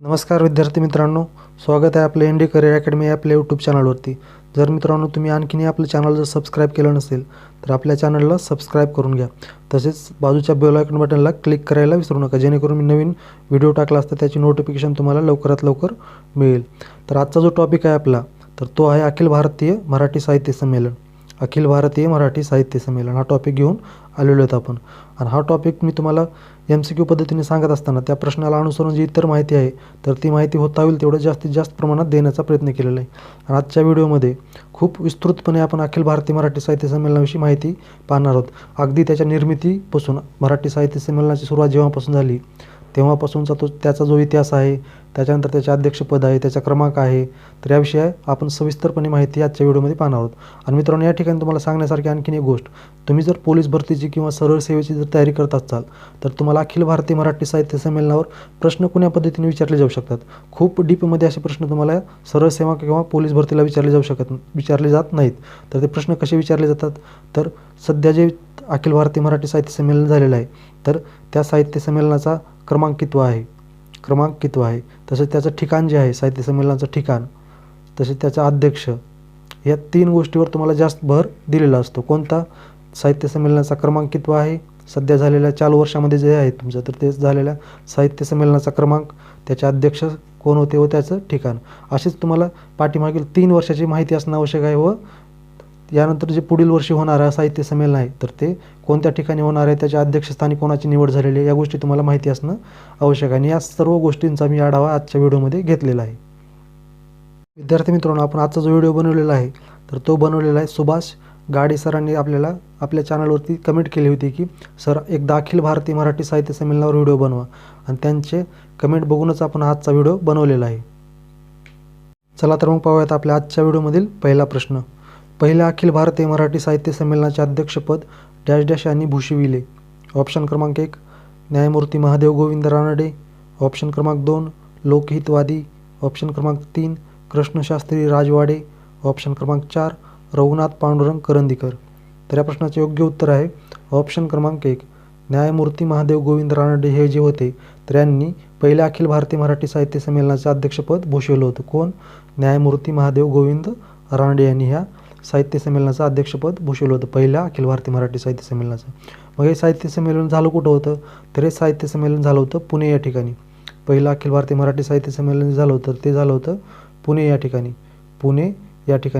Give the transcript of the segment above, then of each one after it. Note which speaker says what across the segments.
Speaker 1: नमस्कार विद्यार्थी मित्रांनो, स्वागत आहे आपल्या इंडी करिअर अकॅडमी आपल्या यूट्यूब चॅनलवरती। जर मित्रांनो तुम्ही आणखीन आपलं चॅनल जर सबस्क्राईब केलं नसेल तर आपल्या चॅनलला सबस्क्राईब करून घ्या। तसेच बाजूच्या बेल आयकॉन बटनला क्लिक करायला विसरू नका, जेणेकरून मी नवीन व्हिडिओ टाकला असता त्याची नोटिफिकेशन तुम्हाला लवकरात लवकर मिळेल। तर आजचा जो टॉपिक आहे आपला तर तो आहे अखिल भारतीय मराठी साहित्य संमेलन। अखिल भारतीय मराठी साहित्य संमेलन हा टॉपिक घेऊन आलेलो आहेत आपण। आणि हा टॉपिक मी तुम्हाला MCQ पद्धतीने सांगत असताना त्या प्रश्नाला अनुसरून जी इतर माहिती आहे तर ती माहिती होता होईल तेवढं जास्तीत जास्त प्रमाणात देण्याचा प्रयत्न केलेला आहे। आणि आजच्या व्हिडिओमध्ये खूप विस्तृतपणे आपण अखिल भारतीय मराठी साहित्य संमेलनाविषयी माहिती पाहणार आहोत। अगदी त्याच्या निर्मितीपासून मराठी साहित्य संमेलनाची सुरुवात जेव्हापासून झाली तेव्हापासूनचा त्याचा जो इतिहास आहे, त्याच्यानंतर त्याचे अध्यक्षपद आहे, त्याचा क्रमांक आहे, तर याविषयी आपण सविस्तरपणे माहिती आजच्या व्हिडिओमध्ये पाहणार आहोत। आणि मित्रांनो, या ठिकाणी तुम्हाला सांगण्यासारखी आणखीन एक गोष्ट, तुम्ही जर पोलीस भरतीची किंवा सरळ सेवेची जर तयारी करत असाल तर तुम्हाला अखिल भारतीय मराठी साहित्य संमेलनावर प्रश्न कोण्या पद्धतीने विचारले जाऊ शकतात। खूप डीपमध्ये असे प्रश्न तुम्हाला सरळ सेवा किंवा पोलीस भरतीला विचारले जात नाहीत। तर ते प्रश्न कसे विचारले जातात, तर सध्या जे अखिल भारतीय मराठी साहित्य संमेलन झालेलं आहे तर त्या साहित्य संमेलनाचा क्रमांक कितवा आहे, तसेच त्याचं ठिकाण जे आहे, साहित्य संमेलनाचं ठिकाण, तसेच त्याचा अध्यक्ष, या तीन गोष्टीवर तुम्हाला जास्त भर दिलेला असतो। कोणता, साहित्य संमेलनाचा क्रमांक कितवा आहे, सध्या झालेल्या चालू वर्षामध्ये जे आहे तुमचं तर ते झालेल्या साहित्य संमेलनाचा क्रमांक, त्याचे अध्यक्ष कोण होते व त्याचं ठिकाण, असेच तुम्हाला पाठीमागील 3 वर्षाची माहिती असणं आवश्यक आहे। व यानंतर जे पुढील वर्षी होणारं साहित्य संमेलन आहे तर ते कोणत्या ठिकाणी होणार आहे, त्याच्या अध्यक्षस्थानी कोणाची निवड झालेली आहे, या गोष्टी तुम्हाला माहिती असणं आवश्यक आहे। आणि या सर्व गोष्टींचा मी आढावा आजच्या व्हिडिओमध्ये घेतलेला आहे। विद्यार्थी मित्रांनो, आपण आजचा जो व्हिडिओ बनवलेला आहे तर तो बनवलेला आहे सुभाष गाडे सरांनी आपल्याला आपल्या चॅनलवरती कमेंट केली होती की सर एकदा अखिल भारतीय मराठी साहित्य संमेलनावर व्हिडिओ बनवा, आणि त्यांचे कमेंट बघूनच आपण आजचा व्हिडिओ बनवलेला आहे। चला तर मग पाहूयात आपल्या आजच्या व्हिडिओमधील पहिला प्रश्न। पहिल्या अखिल भारतीय मराठी साहित्य संमेलनाचे अध्यक्षपद डॅश डॅश यांनी भूषविले। ऑप्शन क्रमांक 1 न्यायमूर्ती महादेव गोविंद रानडे, ऑप्शन क्रमांक 2 लोकहितवादी, ऑप्शन क्रमांक 3 कृष्णशास्त्री राजवाडे, ऑप्शन क्रमांक 4 रघुनाथ पांडुरंग करंदीकर। तर या प्रश्नाचे योग्य उत्तर आहे ऑप्शन क्रमांक 1 न्यायमूर्ती महादेव गोविंद रानडे। हे जे होते तर यांनी पहिल्या अखिल भारतीय मराठी साहित्य संमेलनाचे अध्यक्षपद भूषवलं होतं। कोण, न्यायमूर्ती महादेव गोविंद रानडे यांनी ह्या साहित्य संमेलनाचं अध्यक्षपद भूषवलं होतं, पहिल्या अखिल भारतीय मराठी साहित्य संमेलनाचं। मग हे साहित्य संमेलन झालं कुठं होतं, तर हे साहित्य संमेलन झालं होतं पुणे या ठिकाणी। पहिलं अखिल भारतीय मराठी साहित्य संमेलन झालं होतं ते झालं होतं पुणे या ठिकाणी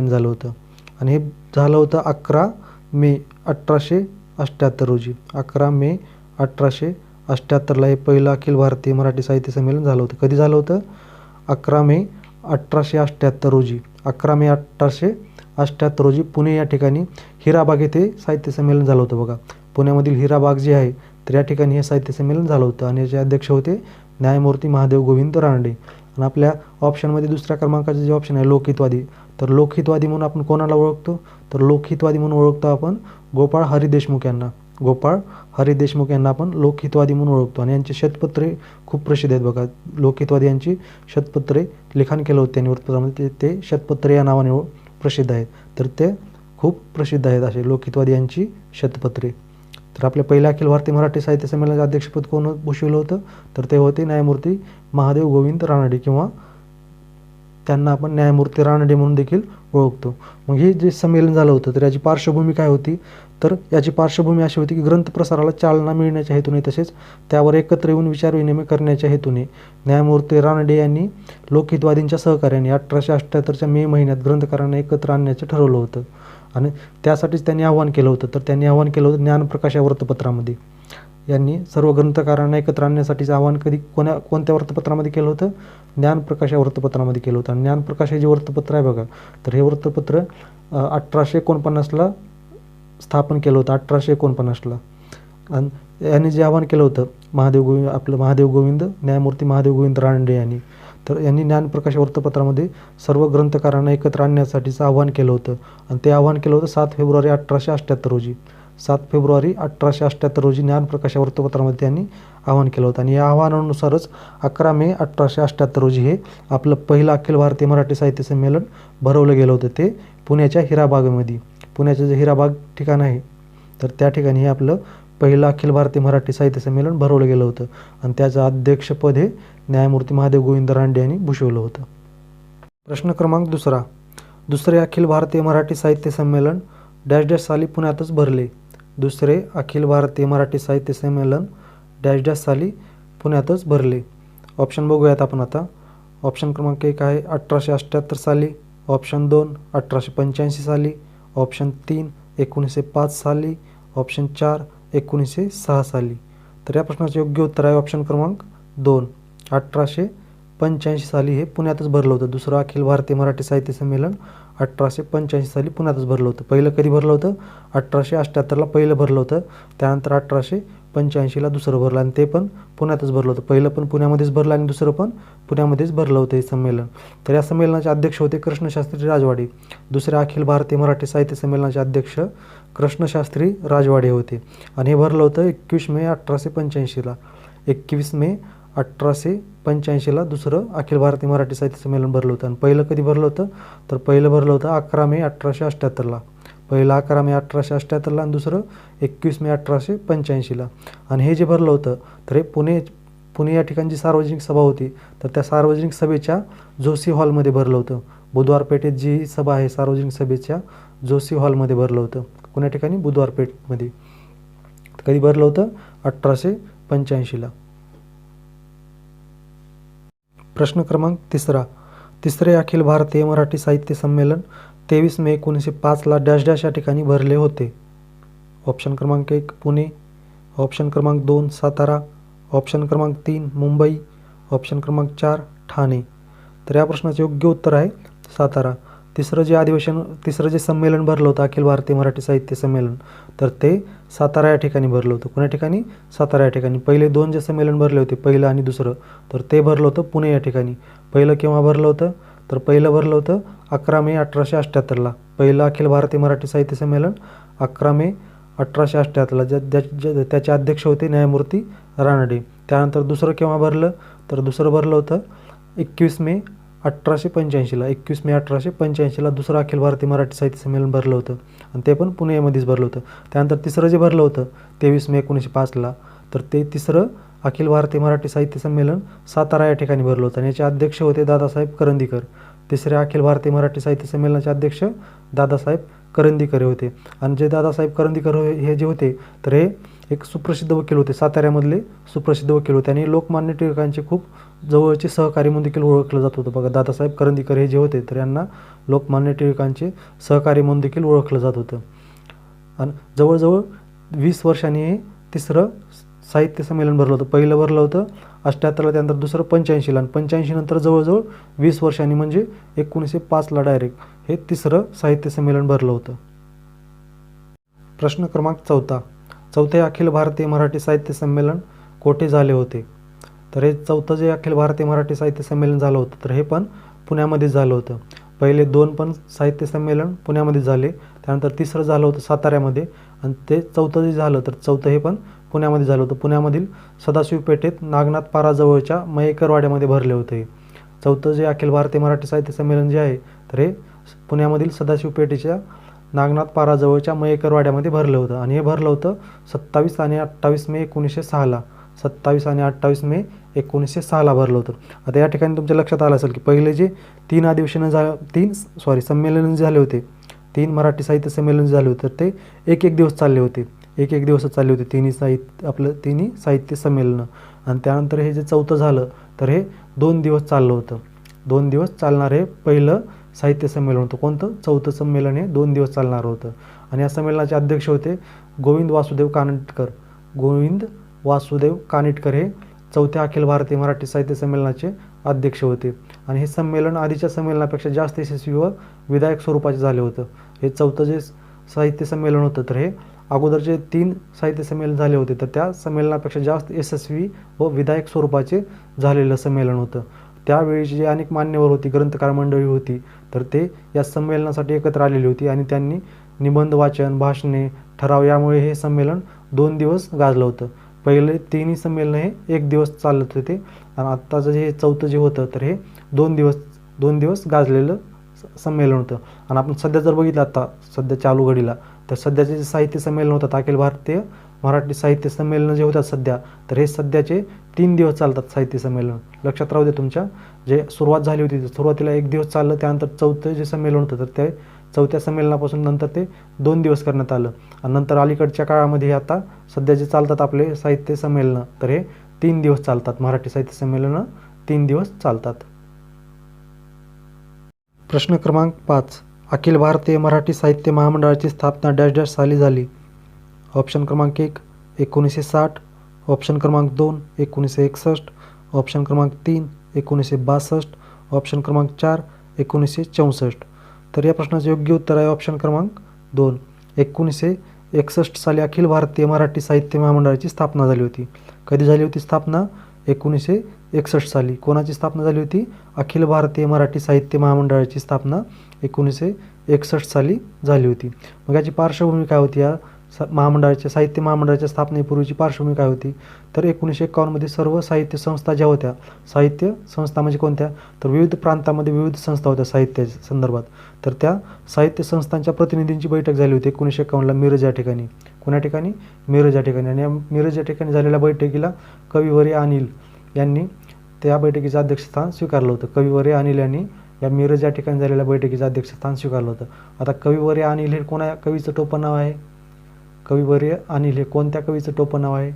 Speaker 1: झालं होतं। आणि हे झालं होतं 11 मे 1878 रोजी। 11 मे 1878ला हे पहिलं अखिल भारतीय मराठी साहित्य संमेलन झालं होतं। कधी झालं होतं, 11 मे 1878 रोजी। 11 मे 1878 रोजी पुणे या ठिकाणी हिराबाग येथे साहित्य संमेलन झालं होतं। बघा, पुण्यामधील हिराबाग जे आहे तर या ठिकाणी हे साहित्य संमेलन झालं होतं, आणि याचे अध्यक्ष होते न्यायमूर्ती महादेव गोविंद रानडे। आणि आपल्या ऑप्शनमध्ये दुसऱ्या क्रमांकाचे जे ऑप्शन आहे लोकहितवादी, तर लोकहितवादी म्हणून आपण कोणाला ओळखतो, तर लोकहितवादी म्हणून ओळखतो आपण गोपाळ हरी देशमुख यांना आपण लोकहितवादी म्हणून ओळखतो। आणि यांची शतपत्रे खूप प्रसिद्ध आहेत। बघा, लोकहितवादी यांची शतपत्रे लिखाण केलं होतं त्यांनी वृत्तपत्रामध्ये, ते शतपत्रे या नावाने प्रसिद्ध आहेत। तर ते खूप प्रसिद्ध आहेत असे लोकहितवादी यांची शतपत्रे। तर आपल्या पहिल्या अखिल भारतीय मराठी साहित्य संमेलनाचे अध्यक्षपद कोण भूषवलं होतं, तर ते होते न्यायमूर्ती महादेव गोविंद रानडे, किंवा त्यांना आपण न्यायमूर्ती रानडे म्हणून देखील ओळखतो। मग हे जे संमेलन झालं होतं तर याची पार्श्वभूमी काय होती, तर याची पार्श्वभूमी अशी होती की ग्रंथ प्रसाराला चालना मिळण्याच्या हेतूने तसेच त्यावर एकत्र येऊन विचारविनिमय करण्याच्या हेतूने न्यायमूर्ती रानडे यांनी लोकहितवादींच्या सहकार्याने 1878च्या मे महिन्यात ग्रंथकारांना एकत्र आणण्याचं ठरवलं होतं। आणि त्यासाठीच त्यांनी आव्हान केलं होतं, तर त्यांनी आव्हान केलं होतं ज्ञानप्रकाश या वृत्तपत्रामध्ये। यांनी सर्व ग्रंथकारांना एकत्र आणण्यासाठीचं आव्हान कोणत्या वृत्तपत्रामध्ये केलं होतं, ज्ञानप्रकाश या वृत्तपत्रामध्ये केलं होतं। आणि ज्ञानप्रकाश हे जे वृत्तपत्र आहे बघा, तर हे वृत्तपत्र 1849ला स्थापन केलं होतं, 1849ला। आणि यांनी जे आव्हान केलं होतं न्यायमूर्ती महादेव गोविंद रानडे यांनी, तर यांनी ज्ञानप्रकाश वृत्तपत्रामध्ये सर्व ग्रंथकारांना एकत्र आणण्यासाठीचं आव्हान केलं होतं। आणि ते आव्हान केलं होतं 7 फेब्रुवारी 1878 रोजी। 7 फेब्रुवारी 1878 रोजी ज्ञानप्रकाश या वृत्तपत्रामध्ये त्यांनी आव्हान केलं होतं। आणि या आव्हानानुसारच 11 मे 1878 रोजी हे आपलं पहिलं अखिल भारतीय मराठी साहित्य संमेलन भरवलं गेलं होतं, ते पुण्याच्या हिराबागमध्ये। पुण्याचं जे हिराबाग ठिकाण आहे तर त्या ठिकाणी हे आपलं पहिलं अखिल भारतीय मराठी साहित्य संमेलन भरवलं गेलं होतं आणि त्याचं अध्यक्षपद हे न्यायमूर्ती महादेव गोविंद रानडे यांनी भूषवलं होतं. प्रश्न क्रमांक दुसरा. दुसरे अखिल भारतीय मराठी साहित्य संमेलन डॅश डॅश साली पुण्यातच भरले. दुसरे अखिल भारतीय मराठी साहित्य संमेलन डॅश डॅश साली पुण्यातच भरले. ऑप्शन बघूयात आपण आता. ऑप्शन क्रमांक 1 आहे 1878 साली. ऑप्शन 2 1885 साली. ऑप्शन 3 1905 साली. ऑप्शन 4 1906 साली. तर या प्रश्नाचे योग्य उत्तर आहे ऑप्शन क्रमांक 2 1885 साली हे पुण्यातच भरलं होतं. दुसरं अखिल भारतीय मराठी साहित्य संमेलन 1885 साली पुण्यातच भरलं होतं. पहिलं कधी भरलं होतं? 1878ला पहिलं भरलं होतं. त्यानंतर 1885ला दुसरं भरलं आणि ते पण पुण्यातच भरलं होतं. पहिलं पण पुण्यामध्येच भरलं आणि दुसरं पण पुण्यामध्येच भरलं होतं हे संमेलन. तर या संमेलनाचे अध्यक्ष होते कृष्णशास्त्री राजवाडे. दुसऱ्या अखिल भारतीय मराठी साहित्य संमेलनाचे अध्यक्ष कृष्णशास्त्री राजवाडे होते आणि हे भरलं होतं 21 मे 1885ला. 21 मे 1885ला दुसरं अखिल भारतीय मराठी साहित्य संमेलन भरलं होतं. आणि पहिलं कधी भरलं होतं? तर पहिलं भरलं होतं 11 मे 1878ला. पहिलं 11 मे 1878ला आणि दुसरं 21 मे 1885ला. आणि हे जे भरलं होतं तर हे पुणे या ठिकाणी जी सार्वजनिक सभा होती तर त्या सार्वजनिक सभेच्या जोशी हॉलमध्ये भरलं होतं. बुधवार पेठेत जी सभा आहे सार्वजनिक सभेच्या जोशी हॉलमध्ये भरलं होतं. कोण्या ठिकाणी? बुधवार पेठमध्ये. कधी भरलं होतं? 1885ला. प्रश्न क्रमांक तिसरा. तिसरे अखिल भारतीय मराठी साहित्य संमेलन 23 मे 1905ला डॅश डॅश या ठिकाणी भरले होते. ऑप्शन क्रमांक 1 पुणे. ऑप्शन क्रमांक 2 सातारा. ऑप्शन क्रमांक 3 मुंबई. ऑप्शन क्रमांक 4 ठाणे. तर या प्रश्नाचे योग्य उत्तर आहे सातारा. तिसरं जे संमेलन भरलं होतं अखिल भारतीय मराठी साहित्य संमेलन तर ते सातारा या ठिकाणी भरलं होतं. कोण्या ठिकाणी? सातारा या ठिकाणी. पहिले 2 जे संमेलन भरले होते पहिलं आणि दुसरं तर ते भरलं होतं पुणे या ठिकाणी. पहिलं केव्हा भरलं होतं? तर पहिलं भरलं होतं 11 मे 1878ला. पहिलं अखिल भारतीय मराठी साहित्य संमेलन 11 मे 1878ला त्याचे अध्यक्ष होते न्यायमूर्ती रानडे. त्यानंतर दुसरं केव्हा भरलं? तर दुसरं भरलं होतं 21 मे 1885ला. 21 मे 1885ला दुसरं अखिल भारतीय मराठी साहित्य संमेलन भरलं होतं आणि ते पण पुण्यामध्येच भरलं होतं. त्यानंतर तिसरं जे भरलं होतं 23 मे 1905ला तर ते तिसरं अखिल भारतीय मराठी साहित्य संमेलन सातारा या ठिकाणी भरलं होतं आणि याचे अध्यक्ष होते दादासाहेब करंदीकर. तिसऱ्या अखिल भारतीय मराठी साहित्य संमेलनाचे अध्यक्ष दादासाहेब करंदीकर होते. आणि जे दादासाहेब करंदीकर हे जे होते तर हे एक सुप्रसिद्ध वकील होते. साताऱ्यामधले सुप्रसिद्ध वकील होते आणि लोकमान्य टिळकांचे खूप जवळचे सहकारी म्हणून देखील ओळखलं जात होतं. बघा दादासाहेब करंदीकर हे जे होते तर यांना लोकमान्य टिळकांचे सहकारी म्हणून देखील ओळखलं जात होतं. आणि जवळजवळ 20 वर्षांनी हे तिसरं साहित्य संमेलन भरलं होतं. पहिलं भरलं होतं 78ला. त्यानंतर दुसरं 85ला आणि 85 नंतर जवळजवळ 20 वर्षांनी म्हणजे 1905ला डायरेक्ट हे तिसरं साहित्य संमेलन भरलं होतं. प्रश्न क्रमांक 4. चौथे अखिल भारतीय मराठी साहित्य संमेलन कोठे झाले होते? तर हे चौथं जे अखिल भारतीय मराठी साहित्य संमेलन झालं होतं तर हे पण पुण्यामध्ये झालं होतं. पहिले 2 पण साहित्य संमेलन पुण्यामध्ये झाले. त्यानंतर तिसरं झालं होतं साताऱ्यामध्ये आणि ते चौथं जे झालं तर चौथं हे पण पुण्यामध्ये झालं होतं. पुण्यामधील सदाशिव पेठेत नागनाथ पाराजवळच्या मयेकर वाड्यामध्ये भरले होते. चौथं जे अखिल भारतीय मराठी साहित्य संमेलन जे आहे तर हे पुण्यामधील सदाशिव पेठेच्या नागनाथ पाराजवळच्या मयेकर वाड्यामध्ये भरलं होतं आणि हे भरलं होतं 27 आणि 28 मे 1906ला. 27 आणि 28 मे 1906ला भरलं होतं. आता या ठिकाणी तुमच्या लक्षात आलं असेल की पहिले जे 3 संमेलन झाले होते 3 मराठी साहित्य संमेलन झाले होते तर ते एक दिवस चालले होते. एक दिवसच चालले होते तिन्ही साहित्य संमेलनं. आणि त्यानंतर हे जे चौथं झालं तर हे 2 दिवस चाललं होतं. 2 दिवस चालणारे हे पहिलं साहित्य संमेलन होतं. कोणतं? चौथं संमेलन हे 2 दिवस चालणार होतं. आणि या संमेलनाचे अध्यक्ष होते गोविंद वासुदेव कानिटकर. गोविंद वासुदेव कानिटकर हे चौथ्या अखिल भारतीय मराठी साहित्य संमेलनाचे अध्यक्ष होते. आणि हे संमेलन आधीच्या संमेलनापेक्षा जास्त यशस्वी व विधायक स्वरूपाचे झाले होतं. हे चौथं जे साहित्य संमेलन होतं तर हे अगोदरचे 3 साहित्य संमेलन झाले होते तर त्या संमेलनापेक्षा जास्त यशस्वी व विधायक स्वरूपाचे झालेलं संमेलन होतं. त्यावेळीची जे अनेक मान्यवर होती, ग्रंथकार मंडळी होती तर ते या संमेलनासाठी एकत्र आलेली होती आणि त्यांनी निबंध वाचन, भाषणे, ठराव यामुळे हे संमेलन 2 दिवस गाजलं होतं. पहिले 3 संमेलन हे 1 दिवस चालत होते आणि आत्ताचं जे चौथं जे होतं तर हे 2 दिवस गाजलेलं संमेलन होतं. आणि आपण सध्या जर बघितलं आता सध्या चालू घडीला तर सध्याचे जे साहित्य संमेलन होतं अखिल भारतीय मराठी साहित्य संमेलनं जे होतात सध्या, तर हे सध्याचे 3 दिवस चालतात साहित्य संमेलन. लक्षात राहू दे तुमच्या. जे सुरुवात झाली होती सुरुवातीला 1 दिवस चाललं, त्यानंतर 4थं जे संमेलन होतं तर ते 4थ्या संमेलनापासून नंतर ते 2 दिवस करण्यात आलं आणि नंतर अलीकडच्या काळामध्ये आता सध्या जे चालतात आपले साहित्य संमेलनं तर हे 3 दिवस चालतात. मराठी साहित्य संमेलनं 3 दिवस चालतात. प्रश्न क्रमांक 5. अखिल भारतीय मराठी साहित्य महामंडळाची स्थापना डॅश डॅश साली झाली. ऑप्शन क्रमांक 1 1960, ऑप्शन क्रमांक 2 1961, ऑप्शन क्रमांक 3 1962, ऑप्शन क्रमांक 4 1964. तर या प्रश्नाचं योग्य उत्तर आहे ऑप्शन क्रमांक 2. 1961 साली अखिल भारतीय मराठी साहित्य महामंडळाची स्थापना झाली होती. कधी झाली होती स्थापना? 1961 साली. कोणाची स्थापना झाली होती? अखिल भारतीय मराठी साहित्य महामंडळाची स्थापना 1961 साली झाली होती. मग याची पार्श्वभूमी काय होती? या महामंडळाच्या साहित्य महामंडळाच्या स्थापनेपूर्वीची पार्श्वभूमी काय होती? तर 1951मध्ये सर्व साहित्य संस्था ज्या होत्या, साहित्य संस्था म्हणजे कोणत्या? तर विविध प्रांतामध्ये विविध संस्था होत्या साहित्याच्या संदर्भात. तर त्या साहित्य संस्थांच्या प्रतिनिधींची बैठक झाली होती 1951ला मिरज या ठिकाणी. कोण्या ठिकाणी? मिरज या ठिकाणी. आणि या मिरज या ठिकाणी झालेल्या बैठकीला कविवर्य अनिल यांनी त्या बैठकीचं अध्यक्षस्थान स्वीकारलं होतं. कविवर्य अनिल यांनी या मिरज या ठिकाणी झालेल्या बैठकीचं अध्यक्षस्थान स्वीकारलं होतं. आता कविवर्य अनिल हे कोणा कवीचं टोपण नाव आहे? कविवर्य अनिल हे कोणत्या कवीचं टोपण नाव आहे?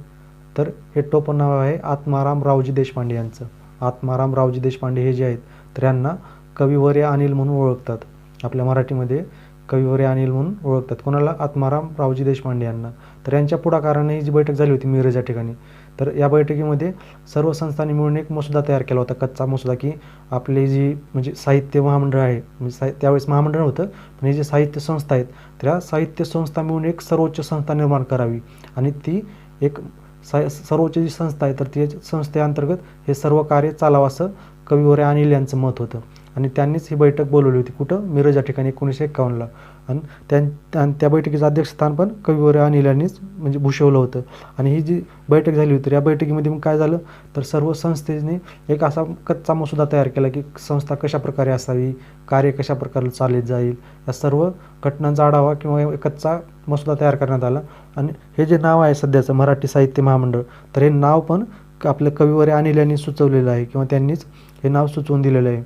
Speaker 1: तर हे टोपण नाव आहे आत्माराम रावजी देशपांडे यांचं. आत्माराम रावजी देशपांडे हे जे आहेत तर यांना कविवर्य अनिल म्हणून ओळखतात. आपल्या मराठीमध्ये कविवर्य अनिल म्हणून ओळखतात. कोणाला? आत्माराम रावजी देशपांडे यांना. तर यांच्या पुढाकाराने ही जी बैठक झाली होती मिरज या ठिकाणी, तर या बैठकीमध्ये सर्व संस्थांनी मिळून एक मसुदा तयार केला होता, कच्चा मसुदा, की आपली जी म्हणजे साहित्य महामंडळ आहे, म्हणजे त्यावेळेस महामंडळ होतं, पण हे जे साहित्य संस्था आहेत त्या साहित्य संस्था मिळून एक सर्वोच्च संस्था निर्माण करावी आणि ती एक सर्वोच्च जी संस्था आहे तर ती संस्थेअंतर्गत हे सर्व कार्य चालावं असं कविवर्य अनिल यांचं मत होतं. आणि त्यांनीच ही बैठक बोलवली होती. कुठं? मिरज या ठिकाणी 1951ला. आणि त्या बैठकीचं अध्यक्षस्थान पण कविवर्य अनिल यांनीच म्हणजे भूषवलं होतं. आणि ही जी बैठक झाली होती या बैठकीमध्ये मग काय झालं तर सर्व संस्थेने एक असा कच्चा मसुदा तयार केला की संस्था कशा प्रकारे असावी, कार्य कशा प्रकारे चालत जाईल, या सर्व घटनांचा आढावा किंवा कच्चा मसुदा तयार करण्यात आला. आणि हे जे नाव आहे सध्याचं मराठी साहित्य महामंडळ तर हे नाव पण आपलं कविवर्य अनिल यांनी सुचवलेलं आहे किंवा त्यांनीच हे नाव सुचवून दिलेलं आहे.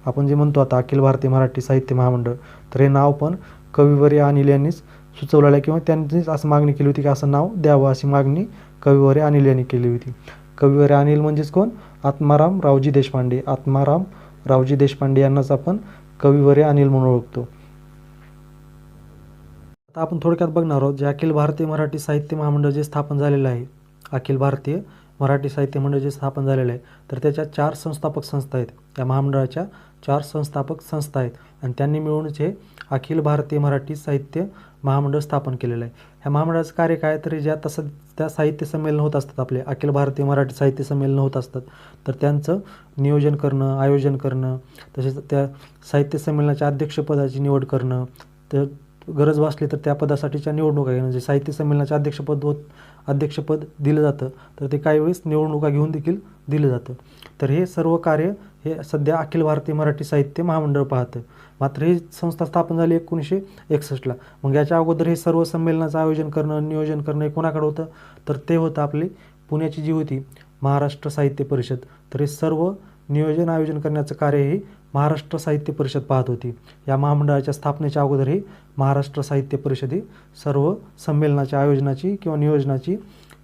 Speaker 1: आपण जे म्हणतो आता अखिल भारतीय मराठी साहित्य महामंडळ तर हे नाव पण कविवर्य अनिल यांनीच सुचवलेलं आहे किंवा त्यांनीच असं मागणी केली होती की असं नाव द्यावं, अशी मागणी कविवर्य अनिल यांनी केली होती. कविवर्य अनिल म्हणजेच कोण? आत्माराम रावजी देशपांडे. आत्माराम रावजी देशपांडे यांनाच आपण कविवर्य अनिल म्हणून ओळखतो. आता आपण थोडक्यात बघणार आहोत जे अखिल भारतीय मराठी साहित्य महामंडळ जे स्थापन झालेलं आहे, अखिल भारतीय मराठी साहित्य मंडळ जे स्थापन झालेलं आहे तर त्याच्या 4 संस्थापक संस्था आहेत. या महामंडळाच्या 4 संस्थापक संस्था आहेत आणि त्यांनी मिळूनच हे अखिल भारतीय मराठी साहित्य महामंडळ स्थापन केलेलं आहे. ह्या महामंडळाचं कार्य काय? तर ज्या तसं त्या साहित्य संमेलन होत असतात, आपले अखिल भारतीय मराठी साहित्य संमेलन होत असतात तर त्यांचं नियोजन करणं, आयोजन करणं, तसेच त्या साहित्य संमेलनाच्या अध्यक्षपदाची निवड करणं, तर गरज भासली तर त्या पदासाठीच्या निवडणुका घेणं. जे साहित्य संमेलनाचे अध्यक्षपद दिलं जातं तर ते काही वेळेस निवडणुका घेऊन देखील दिलं जातं. तर हे सर्व कार्य हे सध्या अखिल भारतीय मराठी साहित्य महामंडळ पाहतं. मात्र ही संस्था स्थापन झाली 1961ला. मग याच्या अगोदर हे सर्व संमेलनाचं आयोजन करणं, नियोजन करणं हे कोणाकडे होतं तर ते होतं आपली पुण्याची जी होती महाराष्ट्र साहित्य परिषद. तर हे सर्व नियोजन आयोजन करण्याचं कार्य ही महाराष्ट्र साहित्य परिषद पाहत होती. या महामंडळाच्या स्थापनेच्या अगोदर ही महाराष्ट्र साहित्य परिषद ही सर्व संमेलनाच्या आयोजनाची किंवा नियोजनाची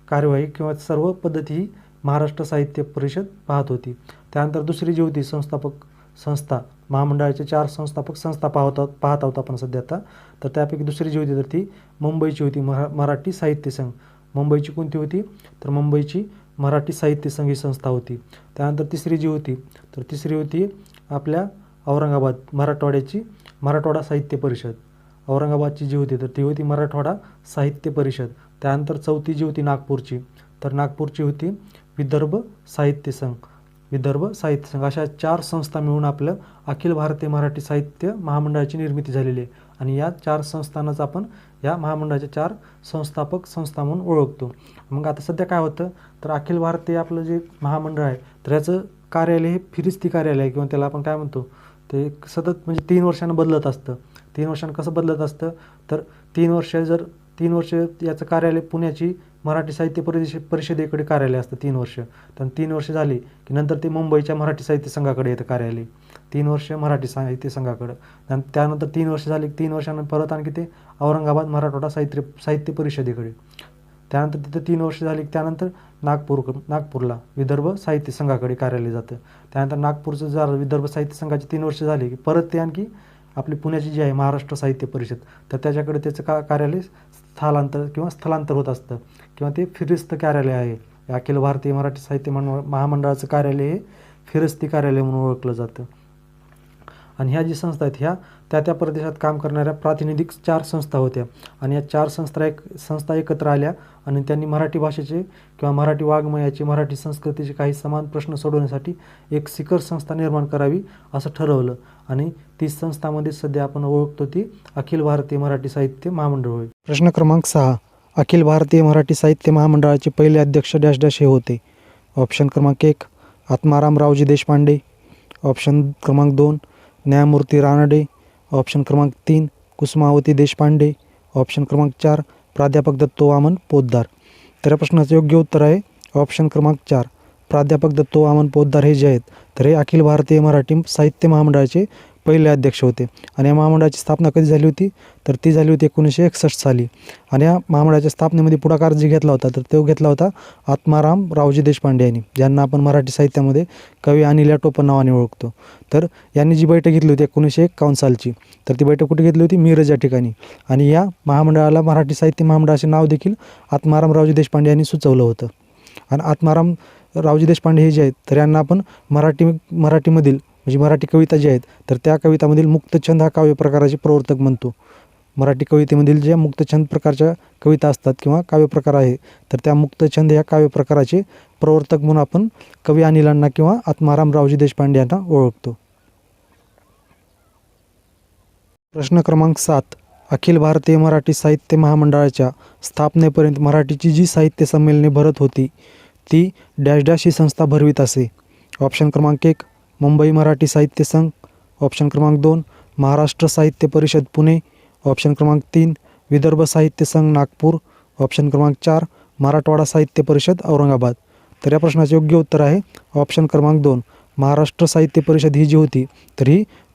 Speaker 1: कार्यवाही किंवा सर्व पद्धती ही महाराष्ट्र साहित्य परिषद पाहत होती. त्यानंतर दुसरी जी होती संस्थापक संस्था, महामंडळाच्या 4 संस्थापक संस्था पाहत आहोत आपण सध्या आता. तर त्यापैकी दुसरी जी होती तर ती मुंबईची होती, मराठी साहित्य संघ. मुंबईची कोणती होती तर मुंबईची मराठी साहित्य संघ ही संस्था होती. त्यानंतर तिसरी जी होती तर तिसरी होती आपल्या औरंगाबाद मराठवाड्याची मराठवाडा साहित्य परिषद. औरंगाबादची जी होती तर ती होती मराठवाडा साहित्य परिषद. त्यानंतर चौथी जी होती नागपूरची तर नागपूरची होती विदर्भ साहित्य संघ. विदर्भ साहित्य संघ. अशा 4 संस्था मिळून आपलं अखिल भारतीय मराठी साहित्य महामंडळाची निर्मिती झालेली आहे. आणि या 4 संस्थांनाच आपण या महामंडळाच्या 4 संस्थापक संस्था म्हणून ओळखतो. मग आता सध्या काय होतं तर अखिल भारतीय आपलं जे महामंडळ आहे तर याचं कार्यालय हे फिरिस्ती कार्यालय आहे किंवा त्याला आपण काय म्हणतो ते सतत म्हणजे 3 वर्षांना बदलत असतं. 3 वर्षांना कसं बदलत असतं तर 3 वर्ष याचं कार्यालय पुण्याची मराठी साहित्य परिषदेकडे कार्यालय असतं 3 वर्ष. तर 3 वर्ष झाली की नंतर ते मुंबईच्या मराठी साहित्य संघाकडे येतं कार्यालय. 3 वर्ष मराठी साहित्य संघाकडं. त्यानंतर 3 वर्ष झाली, 3 वर्षानंतर परत आणखी ते औरंगाबाद मराठवाडा साहित्य परिषदेकडे. त्यानंतर तिथं 3 वर्ष झाली, त्यानंतर नागपूरला विदर्भ साहित्य संघाकडे कार्यालय जातं. त्यानंतर नागपूरचं झालं, विदर्भ साहित्य संघाची 3 वर्ष झाली की परत ते आणखी आपली पुण्याची जी आहे महाराष्ट्र साहित्य परिषद, तर त्याच्याकडे त्याचं कार्यालय स्थलांतर होत असतं किंवा ते फिरस्ती कार्यालय आहे. अखिल भारतीय मराठी साहित्य महामंडळाचं कार्यालय हे फिरस्ती कार्यालय म्हणून ओळखलं जातं. आणि ह्या जी संस्था आहेत ह्या त्या प्रदेशात काम करणाऱ्या प्रातिनिधिक 4 संस्था होत्या. आणि या 4 संस्था एकत्र आल्या आणि त्यांनी मराठी भाषेचे किंवा मराठी वाङ्मयाचे, मराठी संस्कृतीचे काही समान प्रश्न सोडवण्यासाठी एक शिखर संस्था निर्माण करावी असं ठरवलं. आणि ती संस्थामध्ये सध्या आपण ओळखतो ती अखिल भारतीय मराठी साहित्य महामंडळ होय. प्रश्न क्रमांक 6. अखिल भारतीय मराठी साहित्य महामंडळाचे पहिले अध्यक्ष डॅश डॅश हे होते. ऑप्शन क्रमांक 1 आत्माराम रावजी देशपांडे. ऑप्शन क्रमांक 2 न्यायमूर्ती रानडे. ऑप्शन क्रमांक 3 कुसुमावती देशपांडे. ऑप्शन क्रमांक 4 प्राध्यापक दत्तो वामन पोद्दार. तर या प्रश्नाचं योग्य उत्तर आहे ऑप्शन क्रमांक 4 प्राध्यापक दत्तो वामन पोद्दार. हे जे आहेत तर हे अखिल भारतीय मराठी साहित्य महामंडळाचे पहिले अध्यक्ष होते. आणि या महामंडळाची स्थापना कधी झाली होती तर ती झाली होती 1961 साली. आणि या महामंडळाच्या स्थापनेमध्ये पुढाकार जी घेतला होता तर तो घेतला होता आत्माराम रावजी देशपांडे यांनी, ज्यांना आपण मराठी साहित्यामध्ये कवी अनिल या टोपण नावाने ओळखतो. तर यांनी जी बैठक घेतली होती 1951 सालची, तर ती बैठक कुठे घेतली होती? मिरज या ठिकाणी. आणि या महामंडळाला मराठी साहित्य महामंडळाचे नाव देखील आत्माराम रावजी देशपांडे यांनी सुचवलं होतं. आणि आत्माराम रावजी देशपांडे हे जे आहेत तर यांना आपण मराठीमधील म्हणजे मराठी कविता जी आहेत तर त्या कवितामधील मुक्तछंद हा काव्यप्रकाराचे प्रवर्तक म्हणतो. मराठी कवितेमधील ज्या मुक्तछंद प्रकारच्या कविता असतात किंवा काव्यप्रकार आहे तर त्या मुक्तछंद या काव्यप्रकाराचे प्रवर्तक म्हणून आपण कवी अनिलांना किंवा आत्माराम रावजी देशपांडे यांना ओळखतो. प्रश्न क्रमांक 7. अखिल भारतीय मराठी साहित्य महामंडळाच्या स्थापनेपर्यंत मराठीची जी साहित्य संमेलने भरत होती ती डॅश डॅश ही संस्था भरवीत असे. ऑप्शन क्रमांक 1 मुंबई मराठी साहित्य संघ. ऑप्शन क्रमांक 2 महाराष्ट्र साहित्य परिषद पुणे. ऑप्शन क्रमांक 3 विदर्भ साहित्य संघ नागपूर. ऑप्शन क्रमांक 4 मराठवाडा साहित्य परिषद औरंगाबाद. तर या प्रश्नाचे योग्य उत्तर आहे ऑप्शन क्रमांक 2 महाराष्ट्र साहित्य परिषद ही जी होती तर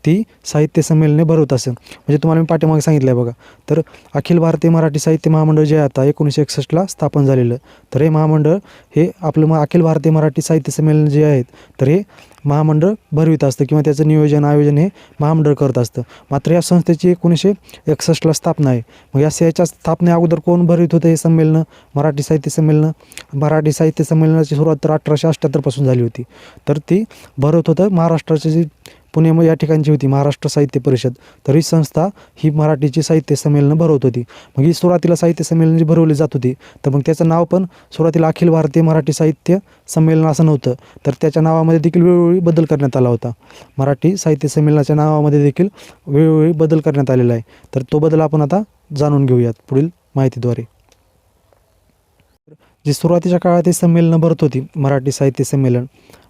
Speaker 1: ती साहित्य संमेलने भरवत असे. म्हणजे तुम्हाला मी पाठीमागे सांगितलं आहे बघा. तर अखिल भारतीय मराठी साहित्य महामंडळ जे आहे आता 1961ला स्थापन झालेलं, तर हे महामंडळ हे आपलं अखिल भारतीय मराठी साहित्य संमेलन जे आहेत तर हे महामंडळ भरवित असतं किंवा त्याचं नियोजन आयोजन हे महामंडळ करत असतं. मात्र या संस्थेची 1961ला स्थापना आहे. मग याच्या स्थापने अगोदर कोण भरवित होतं हे संमेलनं? मराठी साहित्य संमेलनं. मराठी साहित्य संमेलनाची सुरुवात तर 1878 पासून झाली होती. तर ती भरवत होतं महाराष्ट्राची जी पुणे या ठिकाणची होती महाराष्ट्र साहित्य परिषद. तर ही संस्था ही मराठीची साहित्य संमेलनं भरवत होती. मग ही सुरुवातीला साहित्य संमेलन जी भरवली जात होती तर मग त्याचं नाव पण सुरुवातीला अखिल भारतीय मराठी साहित्य संमेलन असं नव्हतं, तर त्याच्या नावामध्ये देखील वेळोवेळी बदल करण्यात आला होता. मराठी साहित्य संमेलनाच्या नावामध्ये देखील वेळोवेळी बदल करण्यात आलेला आहे. तर तो बदल आपण आता जाणून घेऊयात पुढील माहितीद्वारे. जी सुरुवातीच्या काळात हे संमेलनं भरत होती मराठी साहित्य संमेलन,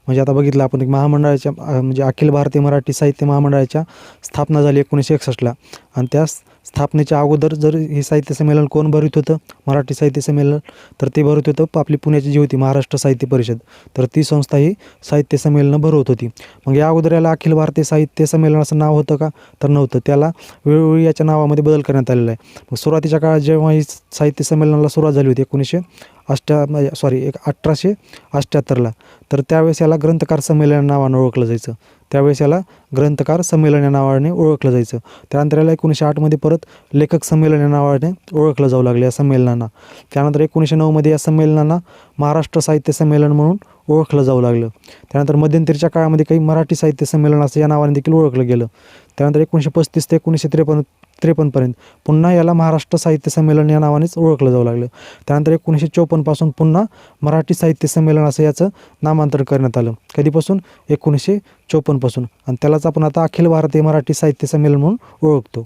Speaker 1: म्हणजे आता बघितलं आपण एक महामंडळाच्या म्हणजे अखिल भारतीय मराठी साहित्य महामंडळाच्या स्थापना झाली 1961ला. आणि त्या स्थापनेच्या अगोदर जर हे साहित्य संमेलन कोण भरवित होतं मराठी साहित्य संमेलन तर ते भरवत होतं आपली पुण्याची जी होती महाराष्ट्र साहित्य परिषद. तर ती संस्था ही साहित्य संमेलनं भरवत होती. मग या अगोदर याला अखिल भारतीय साहित्य संमेलन असं नाव होतं का तर नव्हतं. त्याला वेळोवेळी याच्या नावामध्ये बदल करण्यात आलेला आहे. मग सुरुवातीच्या काळात जेव्हा ही साहित्य संमेलनाला सुरुवात झाली होती 1878ला, तर त्यावेळेस याला ग्रंथकार संमेलन नावानं ओळखलं जायचं. त्यावेळेस याला ग्रंथकार संमेलन या नावाने ओळखलं जायचं. त्यानंतर याला 1908मध्ये परत लेखक संमेलन या नावाने ओळखलं जाऊ लागलं या संमेलनांना. त्यानंतर 1909मध्ये या संमेलनांना महाराष्ट्र साहित्य संमेलन म्हणून ओळखलं जाऊ लागलं. त्यानंतर मध्यंतरीच्या काळामध्ये काही मराठी साहित्य संमेलन असं या नावाने देखील ओळखलं गेलं. त्यानंतर 1935 ते 1953पर्यंत पुन्हा याला महाराष्ट्र साहित्य संमेलन या नावानेच ओळखलं जाऊ लागलं. त्यानंतर 1954 पासून पुन्हा मराठी साहित्य संमेलन असं याचं नामांतर करण्यात आलं. कधीपासून? 1954 पासून. आणि त्यालाच आपण आता अखिल भारतीय मराठी साहित्य संमेलन म्हणून ओळखतो.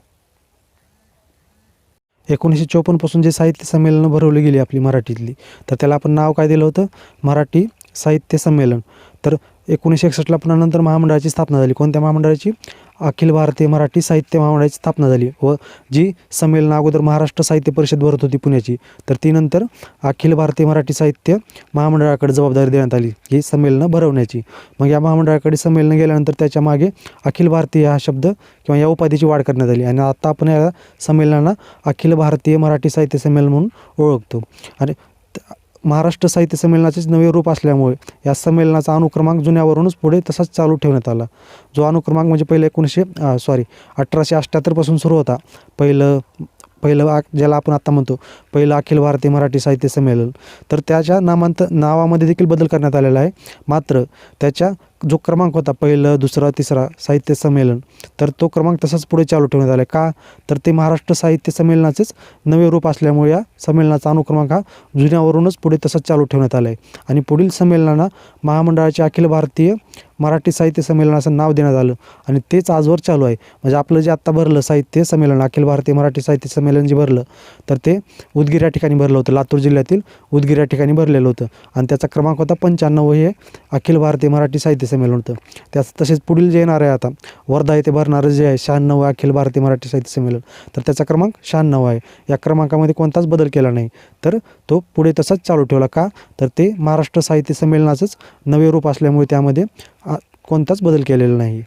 Speaker 1: 1954 पासून जे साहित्य संमेलनं भरवली गेली आपली मराठीतली तर त्याला आपण नाव काय दिलं होतं? मराठी साहित्य संमेलन. तर 1961ला पुन्हा नंतर महामंडळाची स्थापना झाली. कोणत्या महामंडळाची? अखिल भारतीय मराठी साहित्य महामंडळाची स्थापना झाली व जी संमेलनं अगोदर महाराष्ट्र साहित्य परिषद भरत होती पुण्याची, तर ती नंतर अखिल भारतीय मराठी साहित्य महामंडळाकडे जबाबदारी देण्यात आली ही संमेलनं भरवण्याची. मग या महामंडळाकडे संमेलनं गेल्यानंतर त्याच्या मागे अखिल भारतीय हा शब्द किंवा या उपाधीची वाढ करण्यात आली आणि आता आपण या संमेलनांना अखिल भारतीय मराठी साहित्य संमेलन म्हणून ओळखतो. आणि महाराष्ट्र साहित्य संमेलनाचेच नवे रूप असल्यामुळे या संमेलनाचा अनुक्रमांक जुन्यावरूनच पुढे तसाच चालू ठेवण्यात आला. जो अनुक्रमांक म्हणजे पहिले 1878 पासून सुरू होता. पहिलं ज्याला आपण आत्ता म्हणतो पहिलं अखिल भारतीय मराठी साहित्य संमेलन, तर त्याच्या नावामध्ये देखील बदल करण्यात आलेला आहे. मात्र त्याच्या जो क्रमांक होता पहिलं, दुसरा, तिसरा साहित्य संमेलन, तर तो क्रमांक तसाच पुढे चालू ठेवण्यात आला आहे. का तर ते महाराष्ट्र साहित्य संमेलनाचेच नवे रूप असल्यामुळे या संमेलनाचा अनुक्रमांक हा जुन्यावरूनच पुढे तसाच चालू ठेवण्यात आला आहे. आणि पुढील संमेलनांना महामंडळाचे अखिल भारतीय मराठी साहित्य संमेलन असं नाव देण्यात आलं आणि तेच आजवर चालू आहे. म्हणजे आपलं जे आत्ता भरलं साहित्य संमेलन, अखिल भारतीय मराठी साहित्य संमेलन जे भरलं, तर ते उदगीर या ठिकाणी भरलं होतं. लातूर जिल्ह्यातील उदगीर या ठिकाणी भरलेलं होतं आणि त्याचा क्रमांक होता 95. हे अखिल भारतीय मराठी साहित्य संमेलन होतं. तसेच पुढील जे येणार आहे आता वर्धा येथे भरणारं जे आहे 96 अखिल भारतीय मराठी साहित्य संमेलन, तर त्याचा क्रमांक 96 आहे. या क्रमांकामध्ये कोणताच बदल केला नाही, तर तो पुढे तसाच चालू ठेवला. का तर ते महाराष्ट्र साहित्य संमेलनाचंच नवे रूप असल्यामुळे त्यामध्ये कोणताच बदल केलेला नाही.